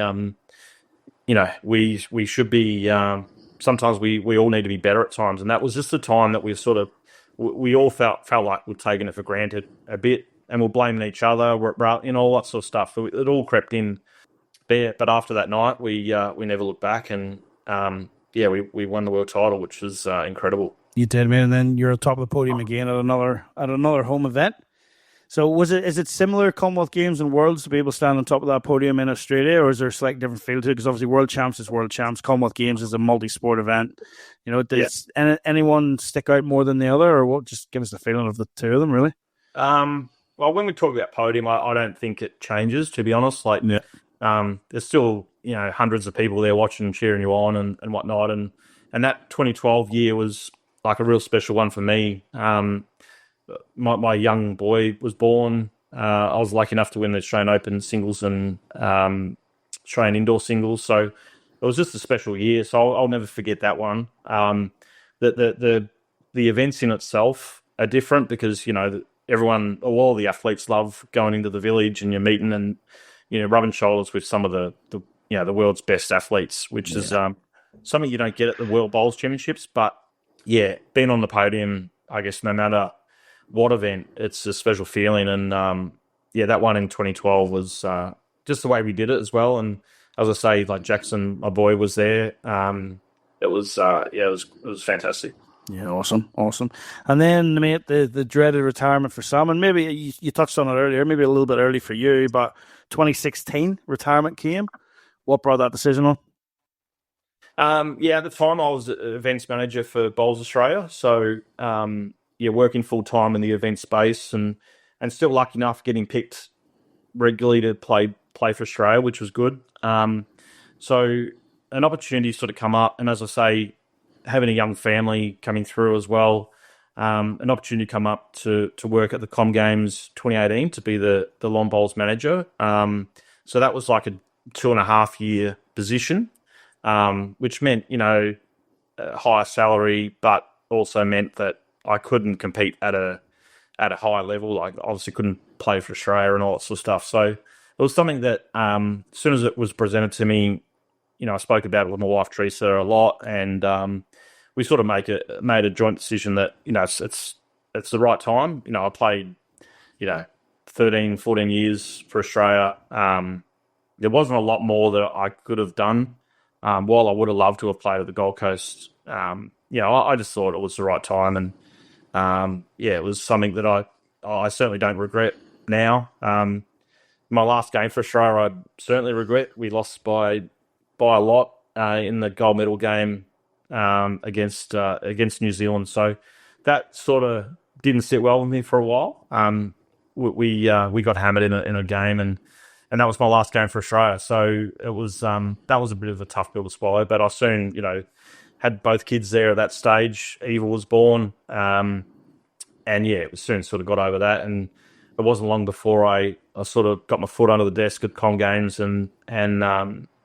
should be. Sometimes we all need to be better at times, and that was just the time that we all felt like we'd taken it for granted a bit, and we're blaming each other, all that sort of stuff. It all crept in there, but after that night, we never looked back, and we won the world title, which was incredible. You did, man, and then you're on top of the podium again at another home event. So is it similar Commonwealth Games and Worlds to be able to stand on top of that podium in Australia, or is there a slightly different feel to it? Because obviously World Champs is World Champs, Commonwealth Games is a multi-sport event. Does anyone stick out more than the other, or what? Just give us the feeling of the two of them, really. Well, when we talk about podium, I don't think it changes, to be honest. Like, there's still hundreds of people there watching and cheering you on and whatnot, and that 2012 year was like a real special one for me. My young boy was born. I was lucky enough to win the Australian Open singles and Australian indoor singles. So it was just a special year. So I'll never forget that one. The events in itself are different because all the athletes love going into the village and you're meeting and rubbing shoulders with some of the world's best athletes, which is something you don't get at the World Bowls Championships. But being on the podium, I guess no matter what event, it's a special feeling. And that one in 2012 was just the way we did it as well. And as I say, like Jackson, my boy, was there. It was fantastic. Yeah, awesome. And then, mate, the dreaded retirement for Sam, and maybe you touched on it earlier, maybe a little bit early for you, but 2016 retirement came. What brought that decision on? At the time I was events manager for Bowls Australia, so working full time in the event space, and still lucky enough getting picked regularly to play for Australia, which was good. So an opportunity sort of come up, and as I say, having a young family coming through as well, an opportunity come up to work at the Com Games 2018 to be the Long Bowls manager. So that was like a 2.5 year position, which meant, a higher salary, but also meant that I couldn't compete at a high level. Like, obviously couldn't play for Australia and all that sort of stuff. So it was something that, as soon as it was presented to me, I spoke about it with my wife Teresa a lot, and we sort of made a joint decision that it's the right time. I played 13, 14 years for Australia. There wasn't a lot more that I could have done. While I would have loved to have played at the Gold Coast, I just thought it was the right time, and it was something that I certainly don't regret now. My last game for Australia, I certainly regret. We lost by a lot in the gold medal game against New Zealand. So that sort of didn't sit well with me for a while. We got hammered in a game, and that was my last game for Australia. So it was that was a bit of a tough pill to swallow. But I soon had both kids there at that stage. Eva was born, it was soon sort of got over that, and it wasn't long before I sort of got my foot under the desk at Com Games, and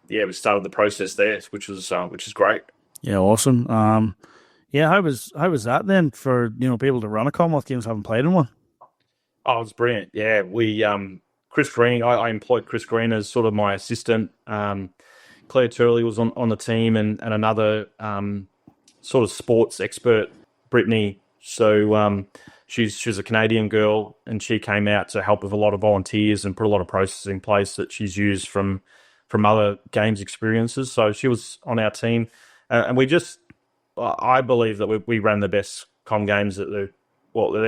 we started the process there, which is great. Yeah, awesome. How was that then for be able to run a Commonwealth Games having played in one? Oh, it was brilliant. Yeah, we Chris Green. I employed Chris Green as sort of my assistant. Claire Turley was on the team, and another sort of sports expert, Brittany. So she's a Canadian girl, and she came out to help with a lot of volunteers and put a lot of processes in place that she's used from other games experiences. So she was on our team, and I believe that we ran the best Com Games that there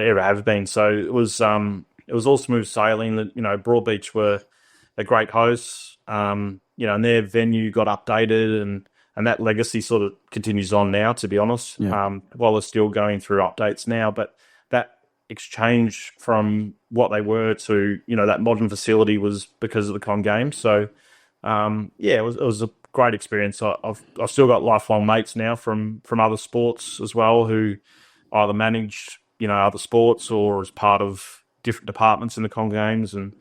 ever have been. So it was all smooth sailing. That Broadbeach were a great hosts, and their venue got updated, and that legacy sort of continues on now, to be honest. Yeah. While they're still going through updates now, but that exchange from what they were to that modern facility was because of the Com Games. So it was a great experience. I've still got lifelong mates now from other sports as well, who either managed other sports or as part of different departments in the Com Games, and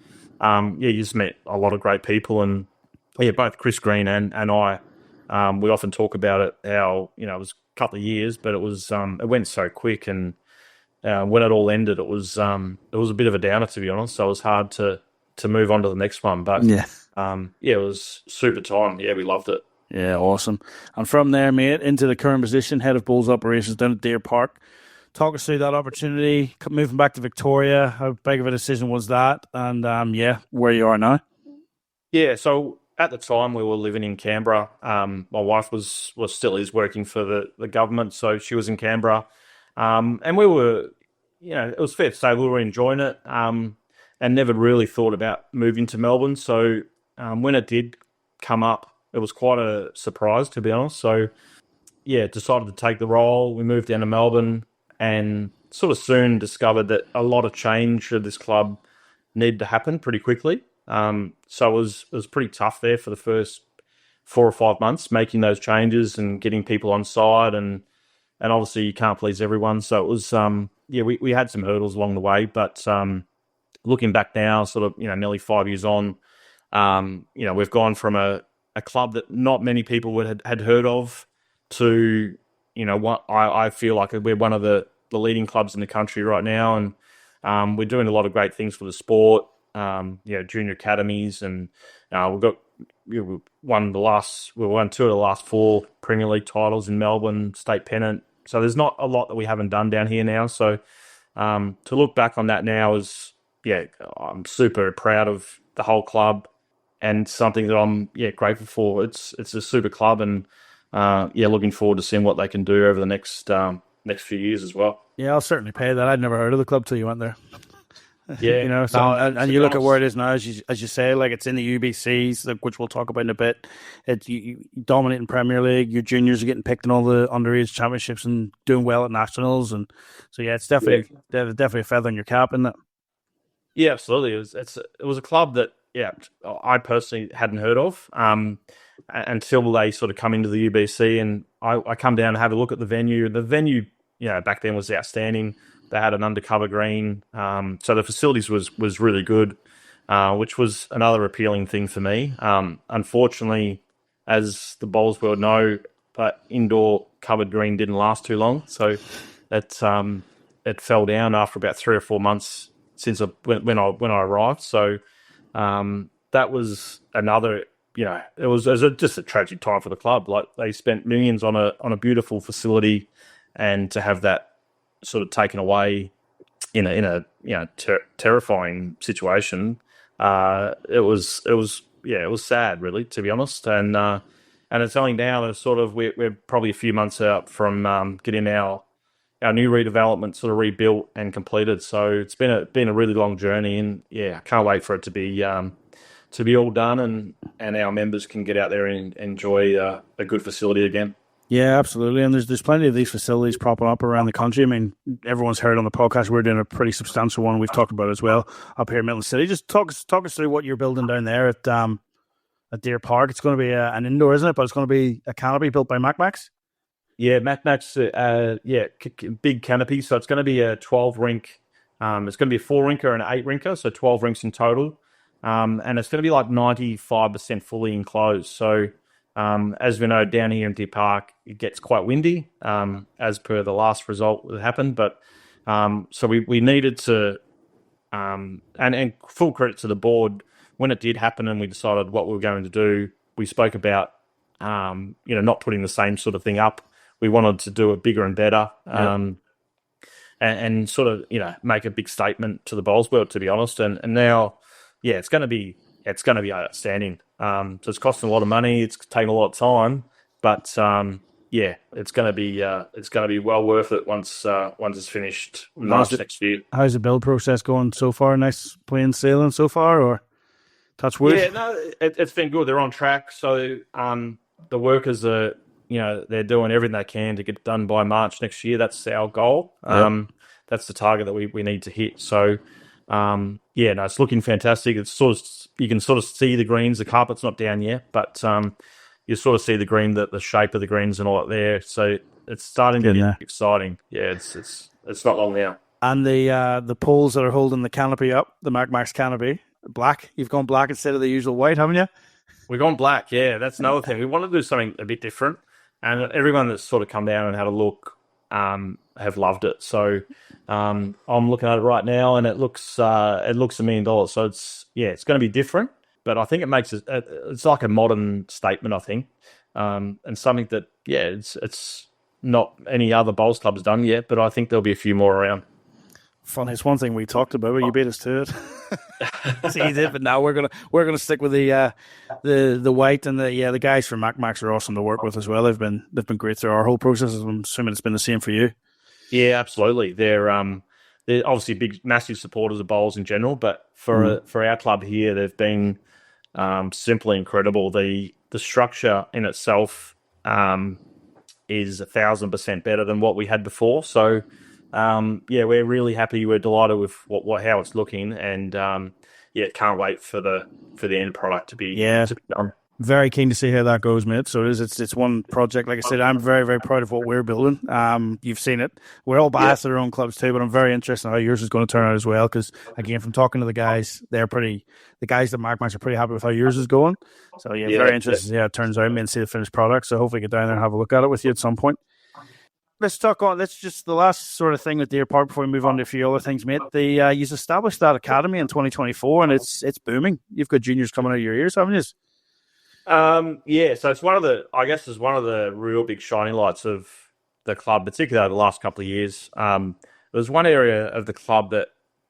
you just met a lot of great people. And both Chris Green and I, we often talk about it, how it was a couple of years, but it was it went so quick, and when it all ended, it was a bit of a downer, to be honest. So it was hard to move on to the next one, but it was super time. Yeah, we loved it. Yeah, awesome. And from there, mate, into the current position, head of Bulls operations down at Deer Park. Talk us through that opportunity, moving back to Victoria. How big of a decision was that? And where you are now? Yeah, so at the time we were living in Canberra. My wife was still is working for the government, so she was in Canberra, and we were, it was fair to say we were enjoying it, and never really thought about moving to Melbourne. So when it did come up, it was quite a surprise, to be honest. So decided to take the role. We moved down to Melbourne, and sort of soon discovered that a lot of change at this club needed to happen pretty quickly. So it was pretty tough there for the first 4 or 5 months, making those changes and getting people on side, and obviously you can't please everyone. So it was we had some hurdles along the way, but looking back now, sort of nearly 5 years on, we've gone from a club that not many people had heard of to what I feel like we're one of the leading clubs in the country right now, and we're doing a lot of great things for the sport. Junior academies, and we won 2 of the last 4 Premier League titles in Melbourne, state pennant. So there's not a lot that we haven't done down here now. So to look back on that now is, I'm super proud of the whole club, and something that I'm grateful for. It's a super club, and looking forward to seeing what they can do over the next next few years as well. Yeah, I'll certainly pay that. I'd never heard of the club till you went there. Yeah, you know, so, no, and you look at where it is now, as you say, like it's in the UBCs, like, which we'll talk about in a bit. It's you dominating Premier League. Your juniors are getting picked in all the underage championships and doing well at nationals, and so yeah, it's definitely a feather in your cap, isn't it? Yeah, absolutely. It was a club that I personally hadn't heard of until they sort of come into the UBC, and I come down and have a look at the venue. The venue, back then was outstanding. They had an undercover green, so the facilities was really good, which was another appealing thing for me. Unfortunately, as the bowls world know, but indoor covered green didn't last too long, so it fell down after about 3 or 4 months since when I arrived. So that was another. It was just a tragic time for the club. Like, they spent millions on a beautiful facility, and to have that sort of taken away in a terrifying situation. It was sad, really, to be honest. And it's only now that sort of we're probably a few months out from getting our new redevelopment sort of rebuilt and completed. So it's been a really long journey, and I can't wait for it to be all done, and our members can get out there and enjoy a good facility again. Yeah, absolutely. And there's plenty of these facilities propping up around the country. I mean, everyone's heard on the podcast, we're doing a pretty substantial one we've talked about as well up here in Milton City. Just talk us through what you're building down there at Deer Park. It's going to be an indoor, isn't it? But it's going to be a canopy built by MacMax? Yeah, MacMax, big canopy. So it's going to be a 12 rink. It's going to be a 4 rinker and an 8 rinker, so 12 rinks in total. And it's going to be like 95% fully enclosed. So as we know, down here in Deer Park, it gets quite windy, as per the last result that happened. But so we needed to, and full credit to the board, when it did happen and we decided what we were going to do, we spoke about, not putting the same sort of thing up. We wanted to do it bigger and better, and sort of, make a big statement to the bowls world, to be honest. And now, it's going to be outstanding. So it's costing a lot of money. It's taking a lot of time, but it's going to be well worth it once it's finished next year. How's the build process going so far? Nice plain sailing so far, or touch wood? Yeah, no, it's been good. They're on track. So the workers are, they're doing everything they can to get it done by March next year. That's our goal. That's the target that we need to hit. So. It's looking fantastic. It's you can sort of see the greens. The carpet's not down yet, but you sort of see the green, the shape of the greens and all that there. So it's starting to get exciting. Yeah, it's not long now. And the poles that are holding the canopy up, the MacMax canopy, black. You've gone black instead of the usual white, haven't you? We've gone black. Yeah, that's another thing. We wanted to do something a bit different, and everyone that's sort of come down and had a look have loved it. So. I'm looking at it right now, and it looks $1 million. So it's going to be different, but I think it makes it's like a modern statement, I think, and something that it's not any other bowls club's done yet, but I think there'll be a few more around. Funny, it's one thing we talked about, but you beat us to it. So you did, but now we're gonna stick with the white, and the guys from MacMax are awesome to work with as well. They've been great through our whole process. I'm assuming it's been the same for you. Yeah, absolutely. They're obviously massive supporters of bowls in general, but for our club here, they've been simply incredible. The structure in itself is 1,000% better than what we had before. So we're really happy. We're delighted with how it's looking, and can't wait for the end product to be done. Very keen to see how that goes, mate. So it's one project. Like I said, I'm very, very proud of what we're building. You've seen it. We're all biased at our own clubs too, but I'm very interested in how yours is going to turn out as well. Because again, from talking to the guys, the guys at MacMax are pretty happy with how yours is going. So very interested to see how it turns out and see the finished product. So hopefully get down there and have a look at it with you at some point. Let's just the last sort of thing with Deer Park before we move on to a few other things, mate. You've established that academy in 2024, and it's booming. You've got juniors coming out of your ears, haven't you? So it's one of the real big shining lights of the club, particularly over the last couple of years. There's one area of the club that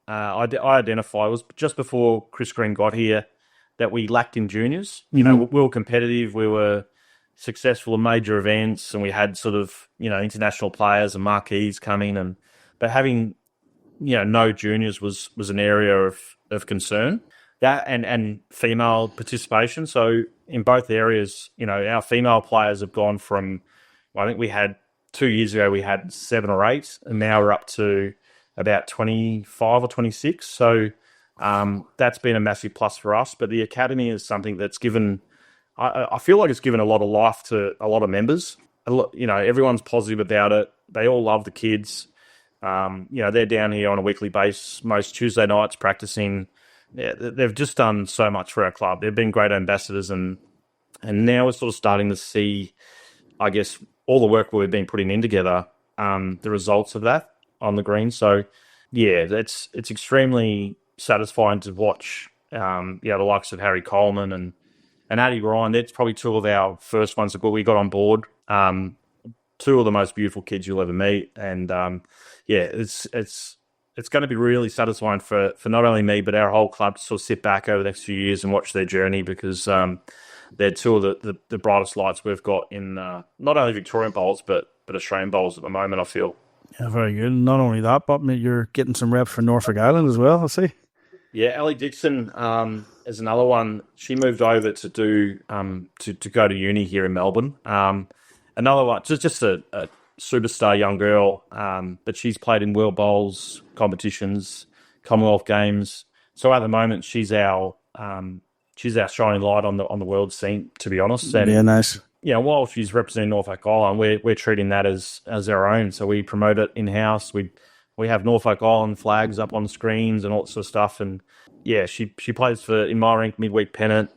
I identified was just before Chris Green got here that we lacked in juniors. You know, we were competitive. We were successful in major events, and we had sort of, international players and marquees coming, but having, no juniors was an area of concern. That and female participation. So in both areas, our female players have gone from, I think we had 2 years ago, we had 7 or 8, and now we're up to about 25 or 26. So that's been a massive plus for us. But the academy is something that's given, I feel like it's given a lot of life to a lot of members. Everyone's positive about it. They all love the kids. They're down here on a weekly basis, most Tuesday nights practicing. Yeah, they've just done so much for our club. They've been great ambassadors, and now we're sort of starting to see, I guess, all the work we've been putting in together, the results of that on the green. So, yeah, it's extremely satisfying to watch. The likes of Harry Coleman and Addy Ryan. That's probably 2 of our first ones that we got on board. 2 of the most beautiful kids you'll ever meet, and it's going to be really satisfying for not only me but our whole club to sort of sit back over the next few years and watch their journey, because they're 2 of the brightest lights we've got in not only Victorian bowls but Australian bowls at the moment, I feel. Yeah, very good. Not only that, but you're getting some reps for Norfolk Island as well, I see. Yeah, Ellie Dixon is another one. She moved over to do to go to uni here in Melbourne. Another one, just a superstar young girl, but she's played in World Bowls competitions, Commonwealth Games. So at the moment, she's our shining light on the world scene, to be honest. And, yeah, nice. While she's representing Norfolk Island, we're treating that as our own. So we promote it in house. We have Norfolk Island flags up on screens and all that sort of stuff. And yeah, she plays for in my rank midweek pennant.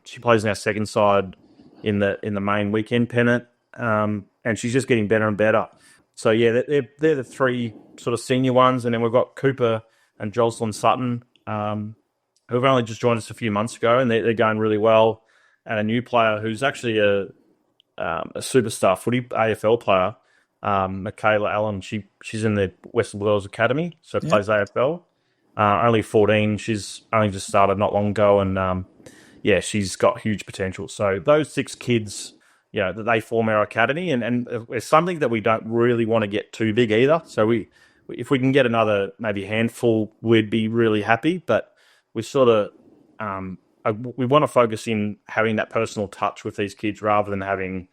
She plays in our second side in the main weekend pennant. And she's just getting better and better. So yeah, they're the 3 sort of senior ones, and then we've got Cooper and Jocelyn Sutton, who've only just joined us a few months ago, and they're going really well. And a new player who's actually a superstar footy AFL player, Michaela Allen. She's in the Western Bulldogs Academy, so plays AFL. Only 14. She's only just started not long ago, and she's got huge potential. So those 6 kids, that they form our academy, and it's something that we don't really want to get too big either. So if we can get another maybe handful, we'd be really happy. But we sort of we want to focus in having that personal touch with these kids rather than having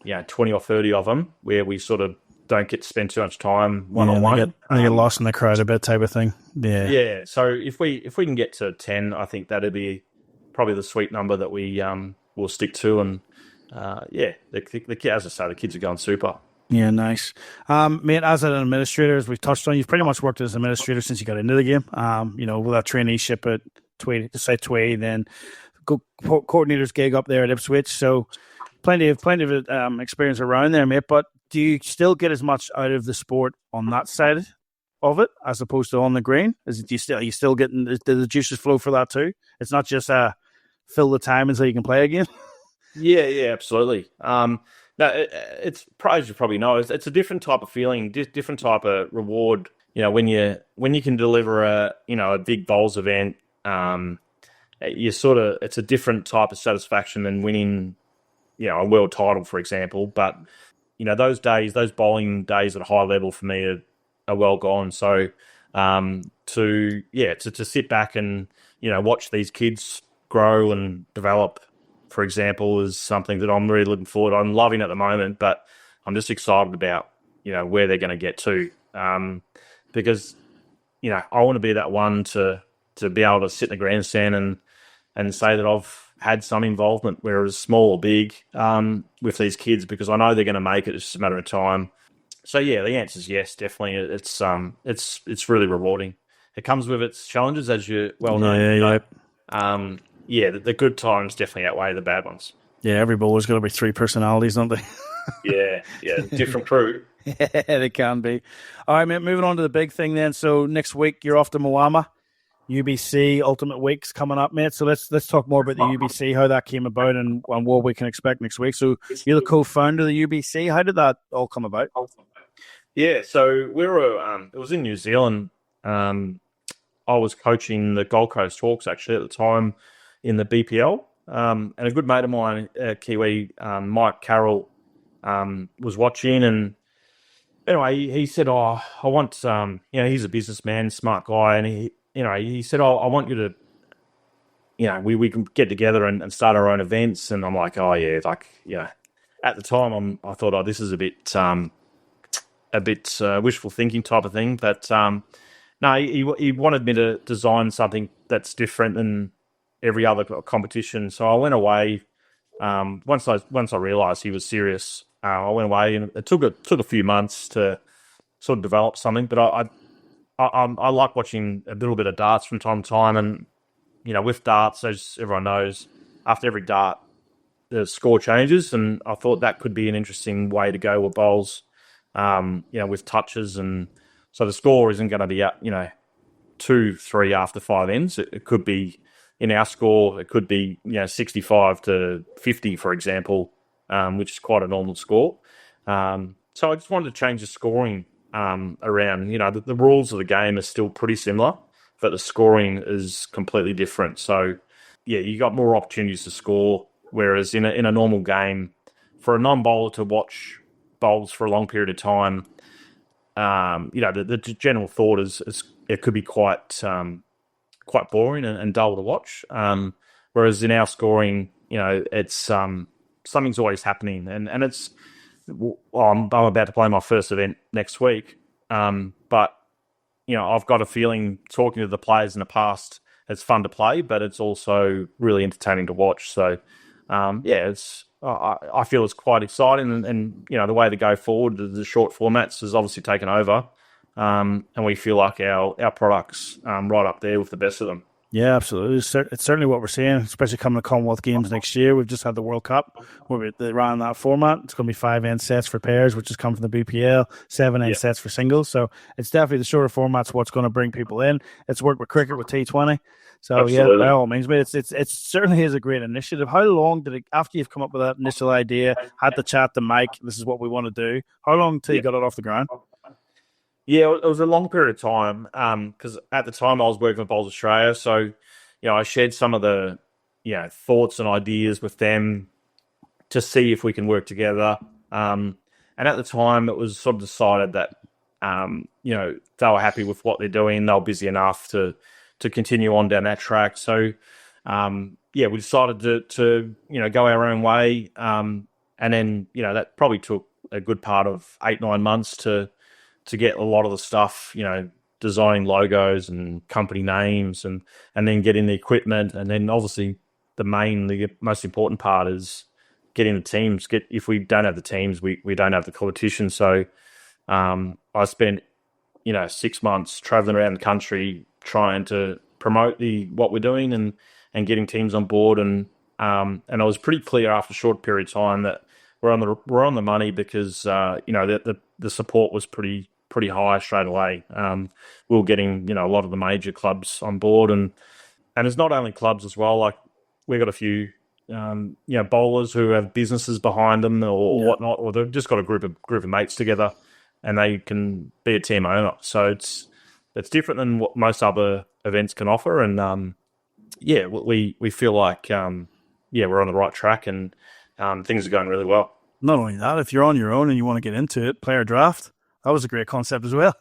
20 or 30 of them where we sort of don't get to spend too much time one-on-one. I get lost in the crowd a bit type of thing. Yeah. Yeah. So if we can get to 10, I think that'd be probably the sweet number that we will stick to. And as I say, the kids are going super. Yeah, nice. Mate, as an administrator, as we've touched on, you've pretty much worked as an administrator since you got into the game. With that traineeship at South Tweed, then coordinator's gig up there at Ipswich. So plenty of experience around there, mate. But do you still get as much out of the sport on that side of it as opposed to on the green? Are you still getting the juices flow for that too? It's not just fill the time until you can play again. Yeah, absolutely. It's as you probably know, it's a different type of feeling, different type of reward. When you can deliver a big bowls event, it's a different type of satisfaction than winning, a world title, for example. But those bowling days at a high level for me are well gone. So to sit back and watch these kids grow and develop, for example, is something that I'm really looking forward to. I'm loving at the moment, but I'm just excited about, where they're going to get to. Because, I want to be that one to be able to sit in the grandstand and say that I've had some involvement, whether it's small or big, with these kids, because I know they're going to make it. It's just a matter of time. So yeah, the answer is yes, definitely. It's really rewarding. It comes with its challenges, as you well know. The good times definitely outweigh the bad ones. Yeah, every bowler's got to be 3 personalities, don't they? yeah, different crew. Yeah, they can be. All right, mate, moving on to the big thing then. So next week, you're off to Moama. UBC Ultimate Week's coming up, mate. So let's talk more about the UBC, how that came about and what we can expect next week. So you're the co-founder of the UBC. How did that all come about? Yeah, so we were, it was in New Zealand. I was coaching the Gold Coast Hawks actually at the time in the BPL. and a good mate of mine, Kiwi, Mike Carroll, was watching, and anyway, he said, "Oh, I want," he's a businessman, smart guy, and he said, "Oh, I want you to, we can get together and start our own events." And I'm like, "Oh yeah," At the time, I thought, "Oh, this is a bit wishful thinking type of thing," but no, he wanted me to design something that's different than every other competition. So I went away. Once I realised he was serious, I went away, and it took a few months to sort of develop something. But I like watching a little bit of darts from time to time, and with darts, as everyone knows, after every dart, the score changes, and I thought that could be an interesting way to go with bowls, with touches, and so the score isn't going to be 2-3 after 5 ends. It could be, in our score, it could be 65 to 50, for example, which is quite a normal score. So I just wanted to change the scoring around. The rules of the game are still pretty similar, but the scoring is completely different. So yeah, you got more opportunities to score, whereas in a normal game, for a non-bowler to watch bowls for a long period of time, the general thought is it could be quite boring and dull to watch. Whereas in our scoring, it's something's always happening, and it's. Well, I'm about to play my first event next week, but I've got a feeling, talking to the players in the past, it's fun to play, but it's also really entertaining to watch. So, it's. I feel it's quite exciting, and the way to go forward, the short formats has obviously taken over, and we feel like our product's right up there with the best of them. Yeah, absolutely. It's certainly what we're seeing, especially coming to Commonwealth Games next year. We've just had the World Cup where they ran that format. It's going to be 5 end sets for pairs, which has come from the BPL, 7 end sets for singles. So it's definitely the shorter format's what's going to bring people in. It's worked with cricket with T20. So absolutely. Yeah, by all means, but it certainly is a great initiative. How long did it, after you've come up with that initial idea, had the chat to Mike, this is what we want to do, how long till you got it off the ground? Yeah, it was a long period of time because at the time I was working with Bowls Australia, so I shared some of the thoughts and ideas with them to see if we can work together. And at the time, it was sort of decided that they were happy with what they're doing. They were busy enough to continue on down that track. So we decided to go our own way, and then that probably took a good part of 8-9 months to get a lot of the stuff, designing logos and company names and then getting the equipment. And then obviously the most important part is getting the teams. If we don't have the teams, we don't have the competition. So I spent, 6 months traveling around the country trying to promote what we're doing and getting teams on board. And I was pretty clear after a short period of time that we're on the money because, the support was pretty high straight away. We were getting, a lot of the major clubs on board, and it's not only clubs as well. Like we've got a few, bowlers who have businesses behind them or whatnot, or they've just got a group of mates together, and they can be a team owner. So it's different than what most other events can offer, and we feel like we're on the right track, and things are going really well. Not only that, if you're on your own and you want to get into it, player draft. That was a great concept as well.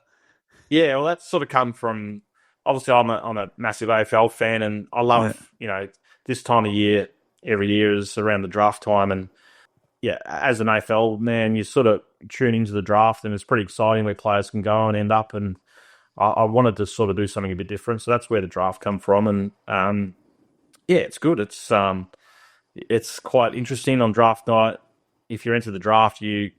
Yeah, well, that's sort of come from, obviously I'm a massive AFL fan, and I love, this time of year, every year is around the draft time. And as an AFL man, you sort of tune into the draft, and it's pretty exciting where players can go and end up. And I wanted to sort of do something a bit different. So that's where the draft come from. And it's good. It's quite interesting on draft night. If you're into the draft, you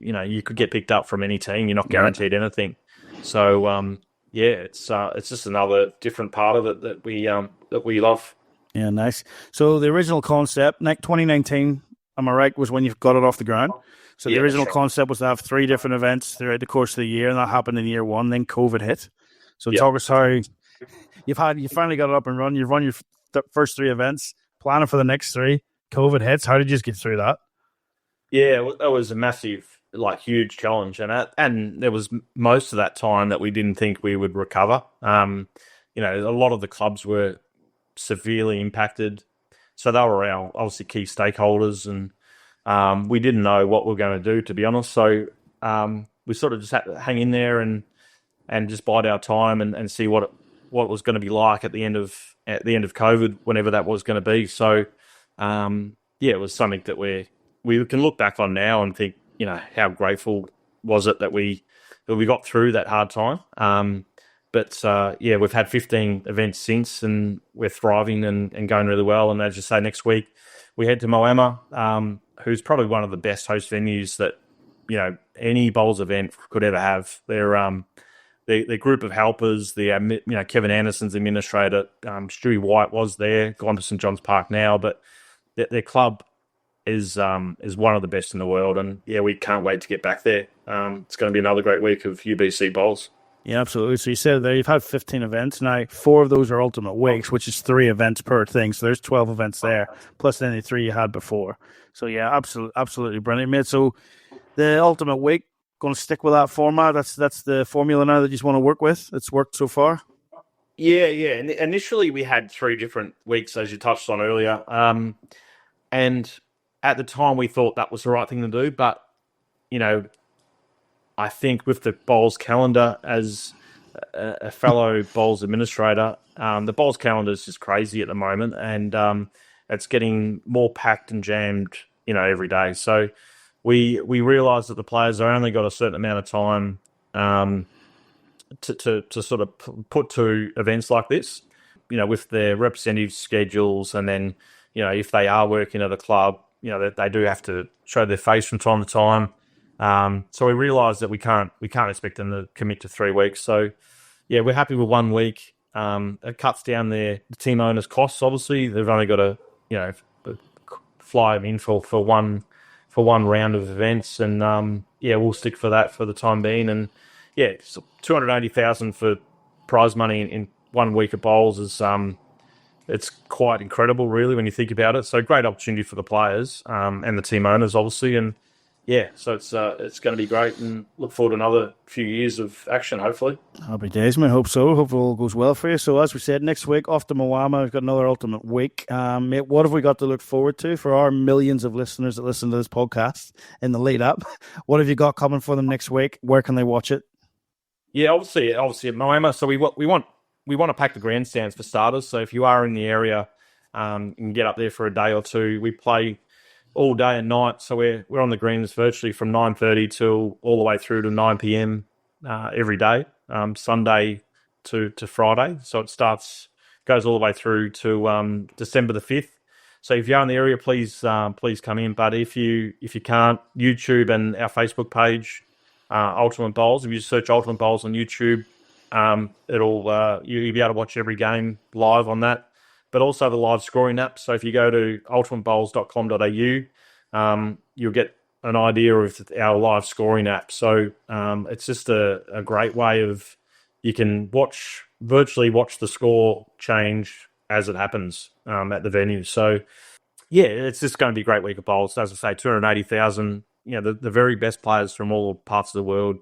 could get picked up from any team. You're not guaranteed anything. So it's just another different part of it that we love. Yeah, nice. So the original concept, 2019, am I right, was when you got it off the ground? So the original concept was to have 3 different events throughout the course of the year, and that happened in year 1. Then COVID hit. So talk us how you finally got it up and running. You've run your first 3 events, planning for the next 3. COVID hits. How did you just get through that? Yeah, it was a massive, huge challenge, and there was most of that time that we didn't think we would recover. A lot of the clubs were severely impacted. So they were our obviously key stakeholders, and we didn't know what we were going to do, to be honest. So we sort of just had to hang in there and just bide our time and see what it was going to be like at the end of COVID, whenever that was going to be. So it was something that we can look back on now and think, how grateful was it that we got through that hard time. But we've had 15 events since, and we're thriving and going really well. And as you say, next week we head to Moama, who's probably one of the best host venues that any bowls event could ever have. Their group of helpers, Kevin Anderson's administrator, Stewie White was there, gone to St John's Park now, but their club is one of the best in the world, and we can't wait to get back there. It's going to be another great week of UBC bowls. Yeah, absolutely. So you said there you've had 15 events. Now, 4 of those are ultimate weeks, which is 3 events per thing. So there's 12 events there, plus any 3 you had before. So yeah, absolutely brilliant, mate. So the ultimate week, going to stick with that format. That's the formula now that you just want to work with. It's worked so far. Yeah. Initially, we had 3 different weeks, as you touched on earlier, and at the time we thought that was the right thing to do. But I think with the bowls calendar, as a fellow bowls administrator, the bowls calendar is just crazy at the moment, and it's getting more packed and jammed, every day. So we realised that the players have only got a certain amount of time to sort of put to events like this, with their representative schedules, and then if they are working at a club, that they do have to show their face from time to time. So we realised that we can't expect them to commit to 3 weeks. So we're happy with 1 week. It cuts down the team owners' costs. Obviously, they've only got to fly them in for one round of events, and we'll stick for that for the time being. And so 280,000 for prize money in 1 week of bowls is it's quite incredible, really, when you think about it. So great opportunity for the players and the team owners, obviously, and so it's going to be great, and look forward to another few years of action, hopefully. Happy days, man. Hope so. Hope it all goes well for you. So as we said, next week off to Moama, we've got another ultimate week. Mate, what have we got to look forward to for our millions of listeners that listen to this podcast in the lead up? What have you got coming for them next week? Where can they watch it? Yeah, obviously at Moama. So we want to pack the grandstands for starters. So if you are in the area, you can get up there for a day or two. We play all day and night, so we're on the greens virtually from 9:30 till all the way through to 9 p.m. Every day, Sunday to Friday. So it goes all the way through to December the 5th. So if you're in the area, please come in. But if you can't, YouTube and our Facebook page, Ultimate Bowls. If you search Ultimate Bowls on YouTube, you'll be able to watch every game live on that. But also the live scoring app. So if you go to ultimatebowls.com.au, you'll get an idea of our live scoring app. So it's just a great way of, you can virtually watch the score change as it happens at the venue. So it's just going to be a great week of bowls. As I say, 280,000, the very best players from all parts of the world.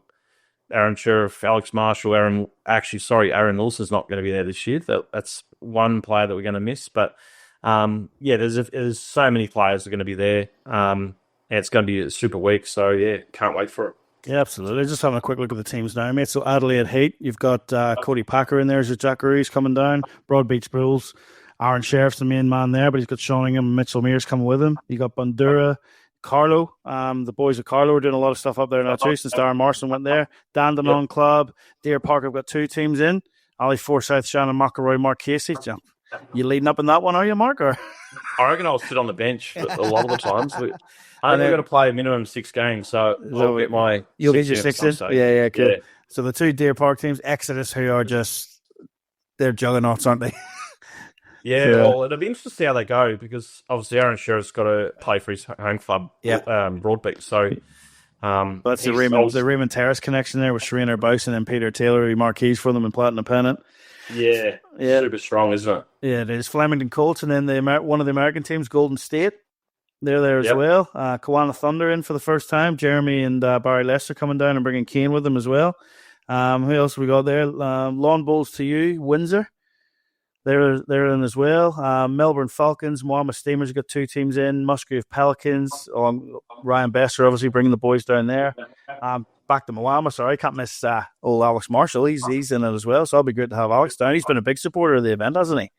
Aaron Sheriff, Alex Marshall, Aaron Wilson's not going to be there this year. That's one player that we're going to miss. But there's so many players that are going to be there. It's going to be a super week. So can't wait for it. Yeah, absolutely. Just having a quick look at the teams now, mate. So Adelaide Heat, you've got Cody Packer in there as your Jackaroos coming down. Broadbeach Bulls, Aaron Sheriff's the main man there, but he's got Shawningham and Mitchell Mears coming with him. You got Bandura, Carlo, the boys of Carlo are doing a lot of stuff up there now too, since Darren Morrison went there. Dandenong Club, Deer Park have got 2 teams in. Ali Forsyth, Shannon McElroy, Mark Casey. You leading up in that one, are you, Mark? Or? I reckon I'll sit on the bench a lot of the times. I'm going to play a minimum 6 games, so you'll get your 6 in? Yeah, cool. Yeah. So the 2 Deer Park teams, Exodus, who are they're juggernauts, aren't they? Yeah, well, it'll be interesting to see how they go, because obviously Aaron Sheriff's got to play for his home club, Broadbeach. So that's the Raymond Terrace connection there with Sharina Bowson and Peter Taylor, who marquees for them in Platinum Pennant. Yeah, super strong, isn't it? Yeah, it is. Flemington Colts, and then one of the American teams, Golden State. They're there as well. Kiwana Thunder in for the first time. Jeremy and Barry Lester coming down and bringing Kane with them as well. Who else have we got there? Lawn Bowls to you, Windsor. They're in as well. Melbourne Falcons, Moama Steamers got 2 teams in. Musgrave Pelicans, Ryan Besser obviously bringing the boys down there. Back to Moama, sorry, can't miss old Alex Marshall. He's in it as well, so it'll be good to have Alex down. He's been a big supporter of the event, hasn't he?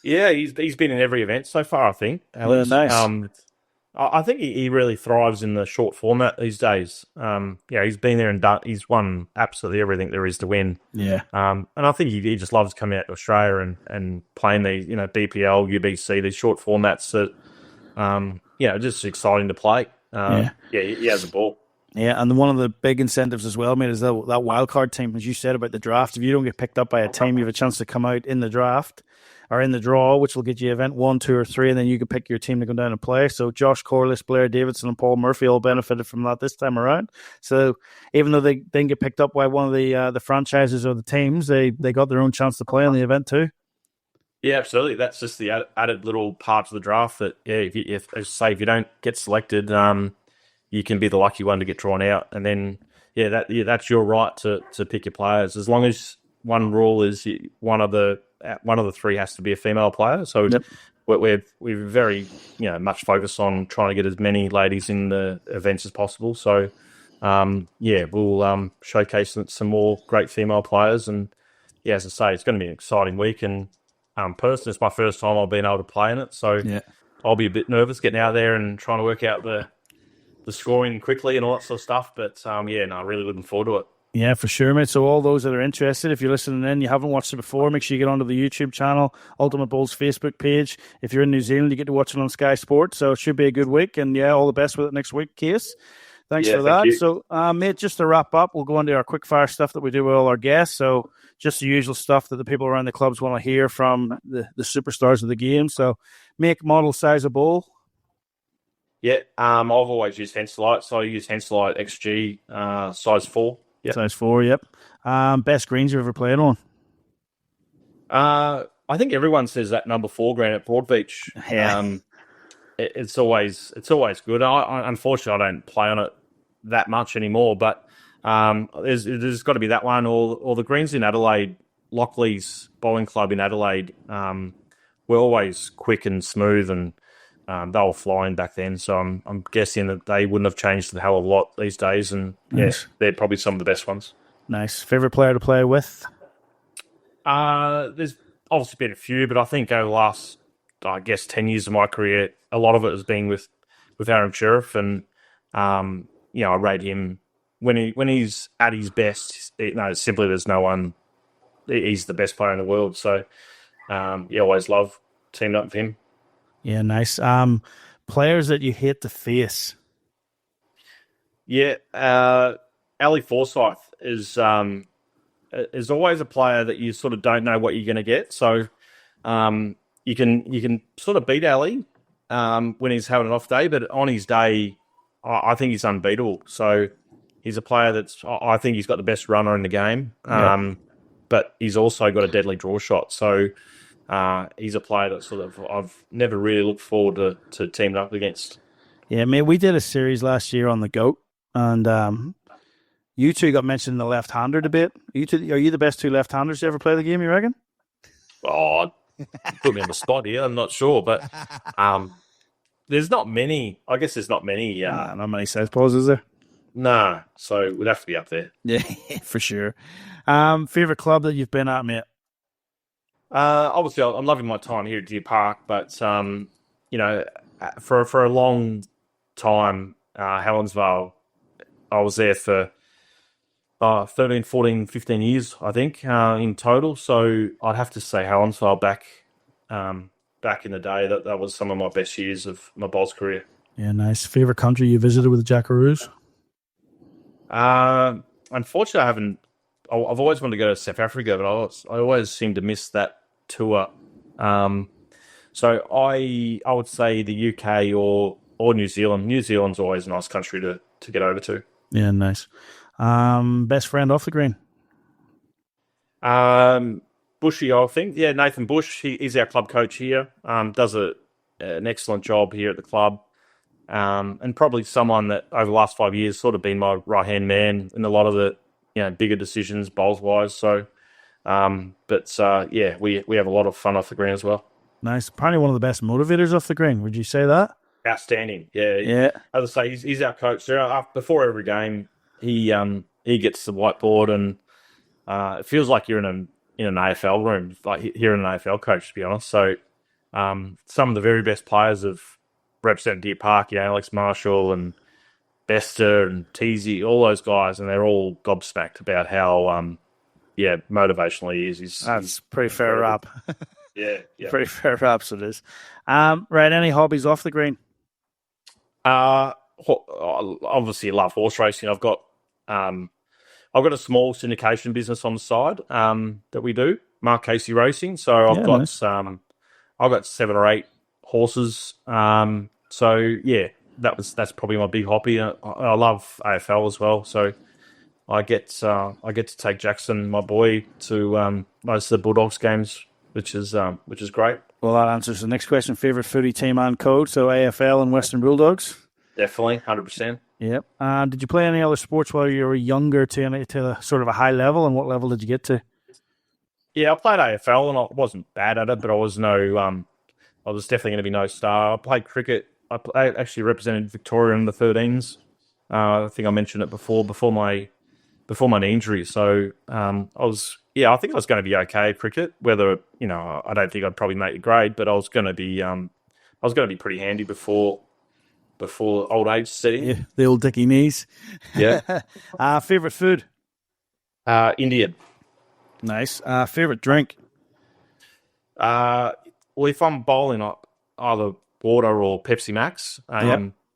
Yeah, he's been in every event so far, I think. Alex. Yeah, nice. I think he really thrives in the short format these days. He's been there and done. He's won absolutely everything there is to win. Yeah. And I think he just loves coming out to Australia and playing the BPL, UBC, these short formats that just exciting to play. He has a ball. Yeah, and one of the big incentives as well, mate, is that wildcard team, as you said about the draft. If you don't get picked up by a team, you have a chance to come out in the draft or in the draw, which will get you event 1, 2, or 3, and then you can pick your team to go down and play. So Josh Corliss, Blair Davidson, and Paul Murphy all benefited from that this time around. So even though they didn't get picked up by one of the franchises or the teams, they got their own chance to play in the event too. Yeah, absolutely. That's just the added little part of the draft that, if you don't get selected, you can be the lucky one to get drawn out, and then that's your right to pick your players. As long as one rule is one of the 3 has to be a female player. So we're very much focused on trying to get as many ladies in the events as possible. So we'll showcase some more great female players, and as I say, it's going to be an exciting week. And personally, it's my first time I've been able to play in it, so I'll be a bit nervous getting out there and trying to work out the scoring quickly and all that sort of stuff. But really looking forward to it. Yeah, for sure, mate. So all those that are interested, if you're listening in, you haven't watched it before, make sure you get onto the YouTube channel, Ultimate Bowls Facebook page. If you're in New Zealand, you get to watch it on Sky Sports. So it should be a good week. And all the best with it next week, Case. Thanks for that. So, mate, just to wrap up, we'll go into our quick fire stuff that we do with all our guests. So just the usual stuff that the people around the clubs want to hear from the superstars of the game. So make, model, size of bowl. Yeah, I've always used Henselite, so I use Henselite XG size 4. Yep. Size 4, yep. Best greens you've ever played on? I think everyone says that number 4 green at Broadbeach. Yeah. It's always good. I unfortunately I don't play on it that much anymore, but there's got to be that one or the greens in Adelaide. Lockley's Bowling Club in Adelaide were always quick and smooth, and they were flying back then. So I'm guessing that they wouldn't have changed a hell of a lot these days, and nice. They're probably some of the best ones. Nice. Favorite player to play with? There's obviously been a few, but I think over the last 10 years of my career, a lot of it has been with Aaron Sheriff, and I rate him when he's at his best. Simply there's no one. He's the best player in the world. So always love teaming up with him. Yeah, nice. Players that you hate to face? Yeah, Ali Forsyth is always a player that you sort of don't know what you're going to get. So you can sort of beat Ali when he's having an off day, but on his day, I think he's unbeatable. So he's a player I think he's got the best runner in the game, but he's also got a deadly draw shot. So he's a player that sort of I've never really looked forward to teaming up against. Yeah, mate, we did a series last year on the GOAT, and you two got mentioned in the left-hander debate. Are you the best 2 left-handers to ever play the game, you reckon? Oh, put me on the spot here. I'm not sure, but there's not many. I guess there's not many. Not many southpaws, is there? No, so we'd have to be up there. Yeah, for sure. Favorite club that you've been at, mate? Obviously, I'm loving my time here at Deer Park, but for a long time, Helensvale, I was there for 13, 14, 15 years, I think, in total. So I'd have to say Helensvale back in the day. That was some of my best years of my bowls career. Yeah, nice. Favorite country you visited with the Jackaroos? Unfortunately, I haven't. I've always wanted to go to South Africa, but I always seem to miss that tour. So I would say the UK or New Zealand. New Zealand's always a nice country to get over to. Yeah, nice. Best friend off the green? Bushy, I think. Yeah, Nathan Bush. He's our club coach here. Does an excellent job here at the club. And probably someone that over the last 5 years sort of been my right-hand man in a lot of the bigger decisions bowls-wise. So, Yeah, we have a lot of fun off the green as well. Nice. Apparently one of the best motivators off the green. Would you say that? Outstanding. Yeah. Yeah. As I say, he's our coach. So before every game, he gets the whiteboard, and it feels like you're in an AFL room, like hearing an AFL coach, to be honest. So some of the very best players have represented Deer Park, Alex Marshall and Bester and Teasy, all those guys, and they're all gobsmacked about how motivational he is. That's pretty fair rap. Yeah. Pretty fair rap, so it is. Right, any hobbies off the green? Obviously, I love horse racing. I've got a small syndication business on the side that we do, Mark Casey Racing. So I've got 7 or 8 horses. That's probably my big hobby. I love AFL as well. So I get to take Jackson, my boy, to most of the Bulldogs games, which is great. Well, that answers the next question. Favorite footy team and code? So AFL and Western Bulldogs. Definitely, 100%. Yep. Did you play any other sports while you were younger to sort of a high level? And what level did you get to? Yeah, I played AFL and I wasn't bad at it, but I was I was definitely going to be no star. I played cricket. I actually represented Victoria in the 13s. I think I mentioned it before my knee injury. So I think I was going to be okay at cricket. Whether I don't think I'd probably make the grade, but I was going to be pretty handy before old age set in. Yeah, the old dicky knees. Yeah. Favorite food? Indian. Nice. Favorite drink? Well, if I'm bowling, either water or Pepsi Max.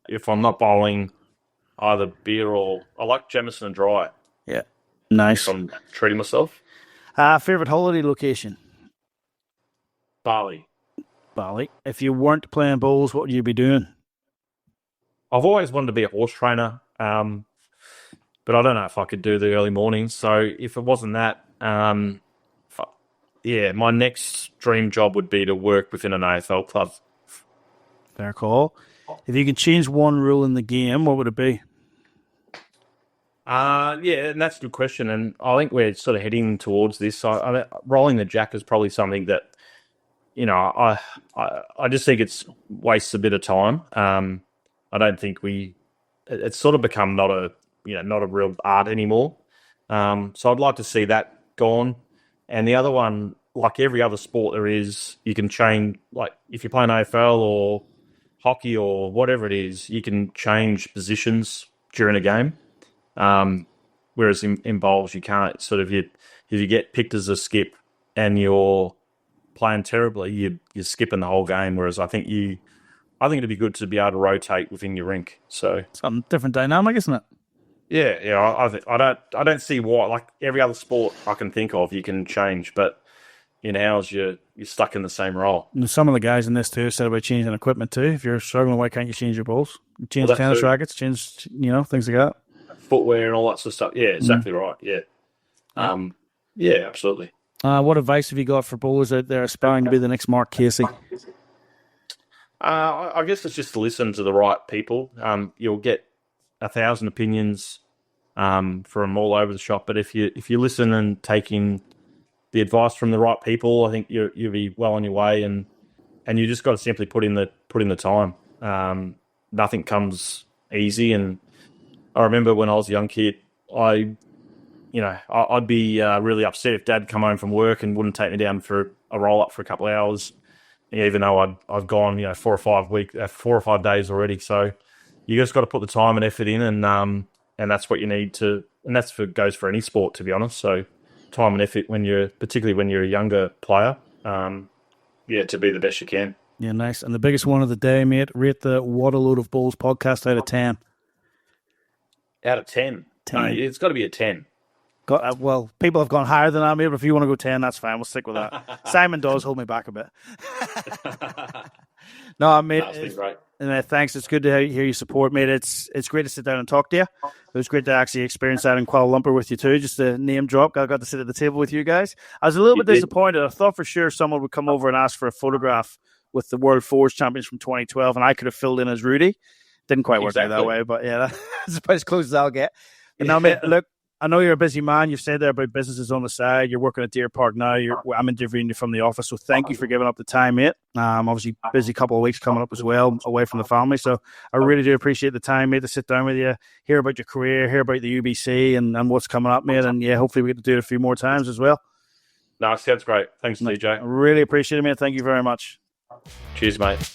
If I'm not bowling, either beer or I like Jameson and Dry. Yeah. Nice. If I'm treating myself. Favorite holiday location? Bali. If you weren't playing bowls, what would you be doing? I've always wanted to be a horse trainer, but I don't know if I could do the early mornings. So if it wasn't that, my next dream job would be to work within an AFL club. Fair call. If you could change one rule in the game, what would it be? And that's a good question. And I think we're sort of heading towards this. I mean, rolling the jack is probably something that, I just think it's wastes a bit of time. I don't think it's sort of become not a real art anymore. So I'd like to see that gone. And the other one, like every other sport there is, you can change, like if you're playing AFL or hockey or whatever it is, you can change positions during a game. Whereas in bowls, you can't. Sort of, if you get picked as a skip and you're playing terribly, you're skipping the whole game. Whereas I think it'd be good to be able to rotate within your rink. So it's got a different dynamic, isn't it? Yeah. I don't see why. Like every other sport I can think of, you can change, but in ours, you're stuck in the same role. And some of the guys in this too said about changing equipment too. If you're struggling, why can't you change your balls? Change tennis rackets, change things like that. Footwear and all that sort of stuff. Yeah, exactly right. Yeah. Absolutely. What advice have you got for bowlers out there aspiring to be the next Mark Casey? I guess it's just to listen to the right people. You'll get 1,000 opinions from all over the shop, but if you listen and take in the advice from the right people, I think you'll be well on your way, and you just got to simply put in the time. Nothing comes easy, and I remember when I was a young kid, I'd be really upset if Dad come home from work and wouldn't take me down for a roll up for a couple of hours, even though I've gone 4 or 5 days already. So you just got to put the time and effort in, and that's what you need to, and goes for any sport, to be honest. So time and effort particularly when you're a younger player, to be the best you can. Yeah, nice. And the biggest one of the day, mate, rate the What a Load of Balls podcast out of 10. Out of 10? 10. No, it's got to be a 10. Well, people have gone higher than that, mate, but if you want to go 10, that's fine. We'll stick with that. Simon does hold me back a bit. No, mate. That's been great. Thanks. It's good to hear you support, mate. It's great to sit down and talk to you. It was great to actually experience that in Kuala Lumpur with you too. Just a name drop. I got to sit at the table with you guys. I was a little bit disappointed. I thought for sure someone would come over and ask for a photograph with the World Fours Champions from 2012, and I could have filled in as Rudy. Didn't quite work out that way, but yeah, that's about as close as I'll get. But now, mate, look, I know you're a busy man. You've said there about businesses on the side. You're working at Deer Park now. I'm interviewing you from the office, so thank you for giving up the time, mate. Obviously, busy couple of weeks coming up as well, away from the family. So I really do appreciate the time, mate, to sit down with you, hear about your career, hear about the UBC and what's coming up, mate. And yeah, hopefully we get to do it a few more times as well. No, sounds great. Thanks, DJ. I really appreciate it, mate. Thank you very much. Cheers, mate.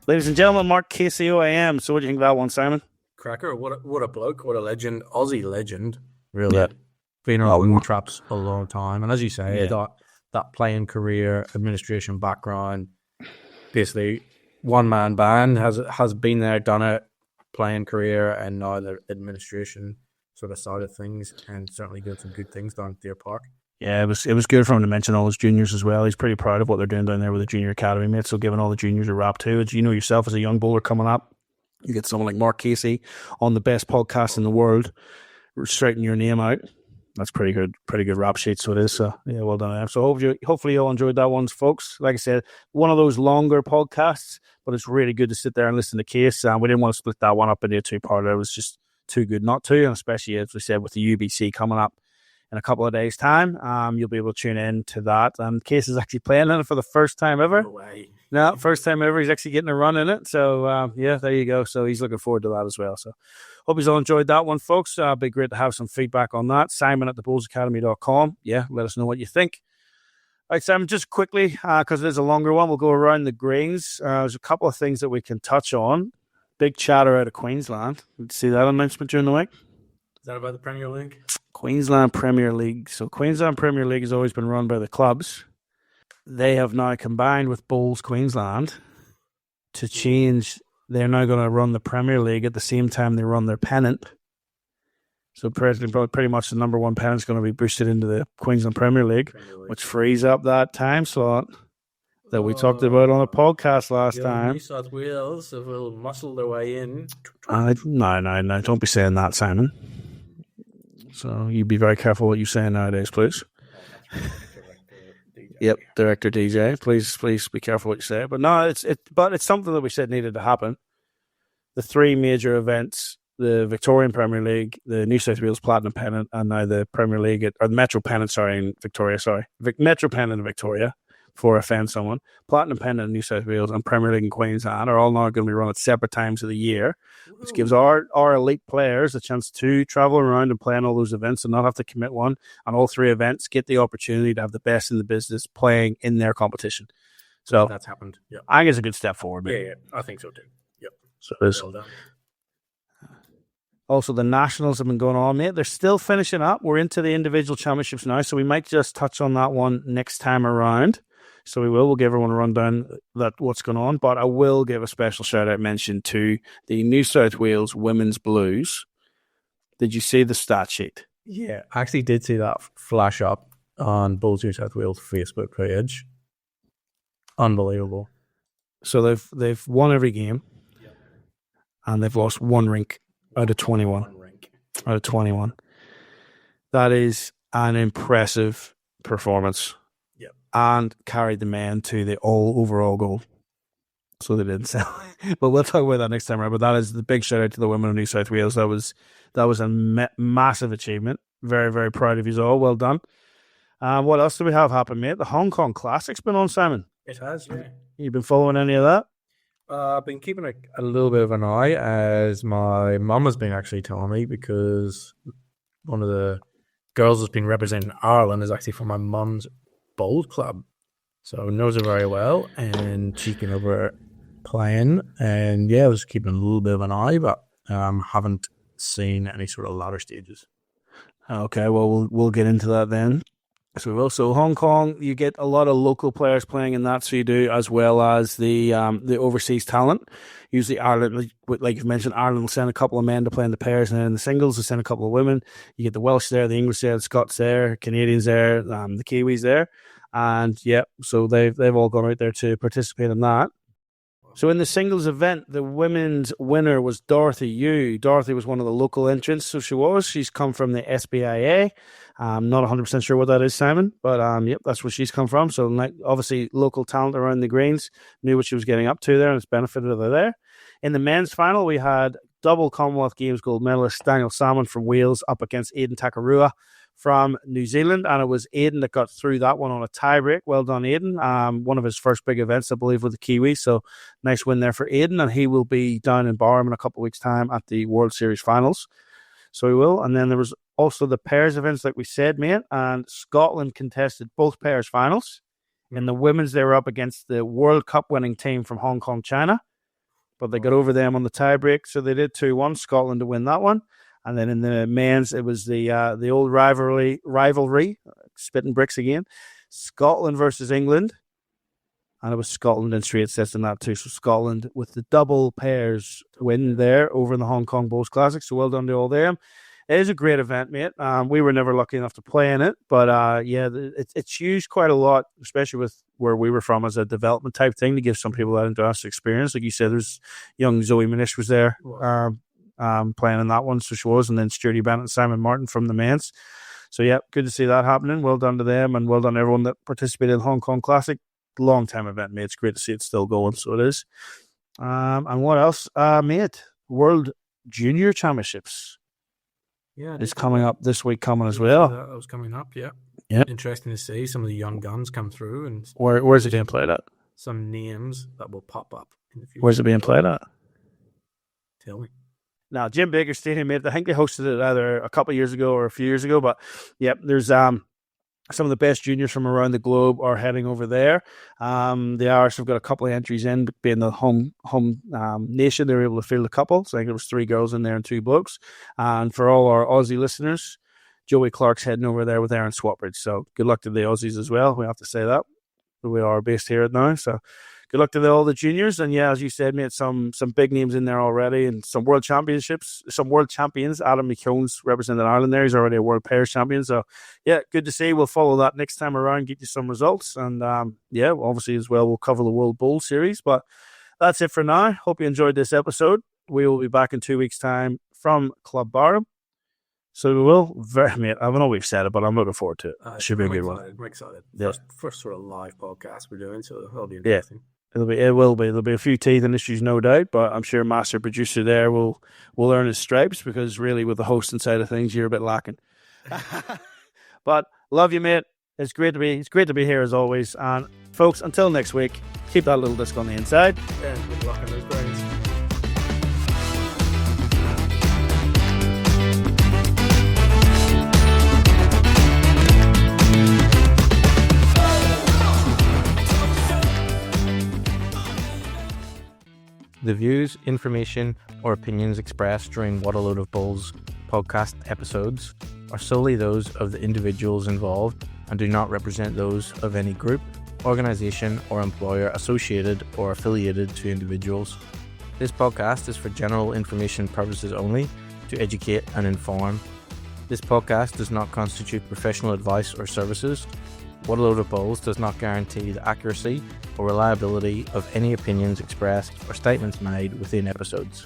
Ladies and gentlemen, Mark Casey OAM. So what do you think of that one, Simon? Cracker, what a bloke, what a legend, Aussie legend, really. Yeah. Been around the traps a long time, and as you say, that playing career, administration background, basically one man band has been there, done it, playing career, and now the administration sort of side of things, and certainly got some good things done at Deer Park. Yeah, it was good for him to mention all his juniors as well. He's pretty proud of what they're doing down there with the junior academy, mate. So giving all the juniors a rap too. As you know yourself, as a young bowler coming up, you get someone like Mark Casey on the best podcast in the world, straighten your name out. That's pretty good rap sheet. So it is. So yeah, well done. So hopefully you all enjoyed that one, folks. Like I said, one of those longer podcasts, but it's really good to sit there and listen to Case. We didn't want to split that one up into a two-parter. It was just too good not to, and especially as we said with the UBC coming up in a couple of days' time, you'll be able to tune in to that. And Case is actually playing in it for the first time ever. No way. No, first time ever. He's actually getting a run in it. So, yeah, there you go. So he's looking forward to that as well. So hope you've all enjoyed that one, folks. It'd be great to have some feedback on that. Simon at thebowlsacademy.com. Yeah, let us know what you think. All right, Simon, just quickly, because it is a longer one, we'll go around the greens. There's a couple of things that we can touch on. Big chatter out of Queensland. Did you see that announcement during the week? Is that about the Premier League? Queensland Premier League. So Queensland Premier League has always been run by the clubs. They have now combined with Bowls Queensland to change. They're now going to run the Premier League at the same time they run their pennant. So pretty much the number one pennant is going to be boosted into the Queensland Premier League, which frees up that time slot that we talked about on a podcast last time. New South Wales will muscle their way in. No, don't be saying that, Simon. So you be very careful what you say nowadays, please. Yep, Director DJ. Please be careful what you say. But no, it's something that we said needed to happen. The three major events, the Victorian Premier League, the New South Wales Platinum Pennant, and now the Premier League, or the Metro Pennant, in Victoria, Metro Pennant in Victoria, before I offend someone, Platinum Pennant in New South Wales, and Premier League in Queensland are all now going to be run at separate times of the year, which gives our elite players a chance to travel around and play in all those events and not have to commit one. And all three events get the opportunity to have the best in the business playing in their competition. So that's happened. Yeah, I think it's a good step forward. Yeah, I think so too. Yep. So it is. Well done. Also, the Nationals have been going on, mate. They're still finishing up. We're into the individual championships now, so we might just touch on that one next time around. So we'll give everyone a rundown that what's going on, but I will give a special shout out mention to the New South Wales Women's Blues. Did you see the stat sheet? Yeah, I actually did see that flash up on Bulls New South Wales Facebook page. Unbelievable. So they've won every game, and they've lost one rink out of 21. Out of 21. That is an impressive performance. And carried the men to the overall goal. So they didn't sell. But we'll talk about that next time around. But that is the big shout out to the women of New South Wales. That was a massive achievement. Very, very proud of you all. Well done. What else do we have happen, mate? The Hong Kong Classic's been on, Simon. It has, yeah. You've been following any of that? I've been keeping a little bit of an eye, as my mum has been actually telling me, because one of the girls that's been representing Ireland is actually from my mum's bowls club, so knows her very well, and she came over playing, and yeah, I was keeping a little bit of an eye, but haven't seen any sort of latter stages. Okay, well we'll get into that then. So Hong Kong, you get a lot of local players playing in that, so you do, as well as the overseas talent. Usually Ireland, like you've mentioned, Ireland will send a couple of men to play in the pairs, and then in the singles they'll send a couple of women. You get the Welsh there, the English there, the Scots there, Canadians there, the Kiwis there. And yeah, so they've all gone out there to participate in that. So in the singles event, the women's winner was Dorothy Yu. Dorothy was one of the local entrants, so she's come from the SBIA. I'm not 100% sure what that is, Simon, but yep, that's where she's come from. So obviously local talent around the greens, knew what she was getting up to there, and it's benefited her there. In the men's final, we had double Commonwealth Games gold medalist Daniel Salmon from Wales up against Aidan Takarua from New Zealand, and it was Aidan that got through that one on a tiebreak. Well done, Aidan. One of his first big events, I believe, with the Kiwi. So nice win there for Aidan, and he will be down in Barham in a couple of weeks' time at the World Series finals. So he will. And then there was also the pairs events, like we said, mate, and Scotland contested both pairs finals. In the women's, they were up against the World Cup winning team from Hong Kong, China, but they got over them on the tiebreak, so they did 2-1, Scotland to win that one. And then in the men's, it was the old rivalry, spitting bricks again, Scotland versus England. And it was Scotland in straight sets in that too. So Scotland with the double pairs win there over in the Hong Kong Bowls Classic. So well done to all them. It is a great event, mate. We were never lucky enough to play in it. But it's used quite a lot, especially with where we were from, as a development type thing to give some people that international experience. Like you said, there's young Zoe Manish was there. Playing in that one, so she was, and then Sturdy Bennett and Simon Martin from the men's. So yeah, good to see that happening. Well done to them, and well done to everyone that participated in the Hong Kong Classic. Long time event, mate. It's great to see it still going, so it is. And what else, mate? World Junior Championships. Yeah, is coming up this week, coming as well. That was coming up, yeah. Yeah, interesting to see some of the young guns come through, and where's it being played at? Some names that will pop up in the future. Where's it being played at? Tell me. Now, Jim Baker Stadium, mate. I think they hosted it either a couple of years ago or a few years ago. But yeah, there's some of the best juniors from around the globe are heading over there. The Irish have got a couple of entries in, being the home nation. They were able to field a couple. So I think there was 3 girls in there and 2 blokes. And for all our Aussie listeners, Joey Clark's heading over there with Aaron Swatbridge. So good luck to the Aussies as well. We have to say that. We are based here now, so good luck to all the juniors. And yeah, as you said, mate, some big names in there already, and some world championships, some world champions. Adam McKeown's representing Ireland there. He's already a world pairs champion. So yeah, good to see. We'll follow that next time around, get you some results. And yeah, obviously as well, we'll cover the World Bowl Series. But that's it for now. Hope you enjoyed this episode. We will be back in 2 weeks' time from Club Barham. So we will. Mate, I don't know we've said it, but I'm looking forward to it. Should be a good one. I'm excited. Yeah. First sort of live podcast we're doing, so it'll be interesting. Yeah. It will be. There'll be a few teething issues, no doubt, but I'm sure master producer there will earn his stripes, because really with the hosting side of things, you're a bit lacking. But love you, mate. It's great to be here as always. And folks, until next week, keep that little disc on the inside. And good luck on those brains. The views, information, or opinions expressed during What a Load of Bulls podcast episodes are solely those of the individuals involved and do not represent those of any group, organisation, or employer associated or affiliated to individuals. This podcast is for general information purposes only, to educate and inform. This podcast does not constitute professional advice or services. What a Load of Bulls does not guarantee the accuracy or reliability of any opinions expressed or statements made within episodes.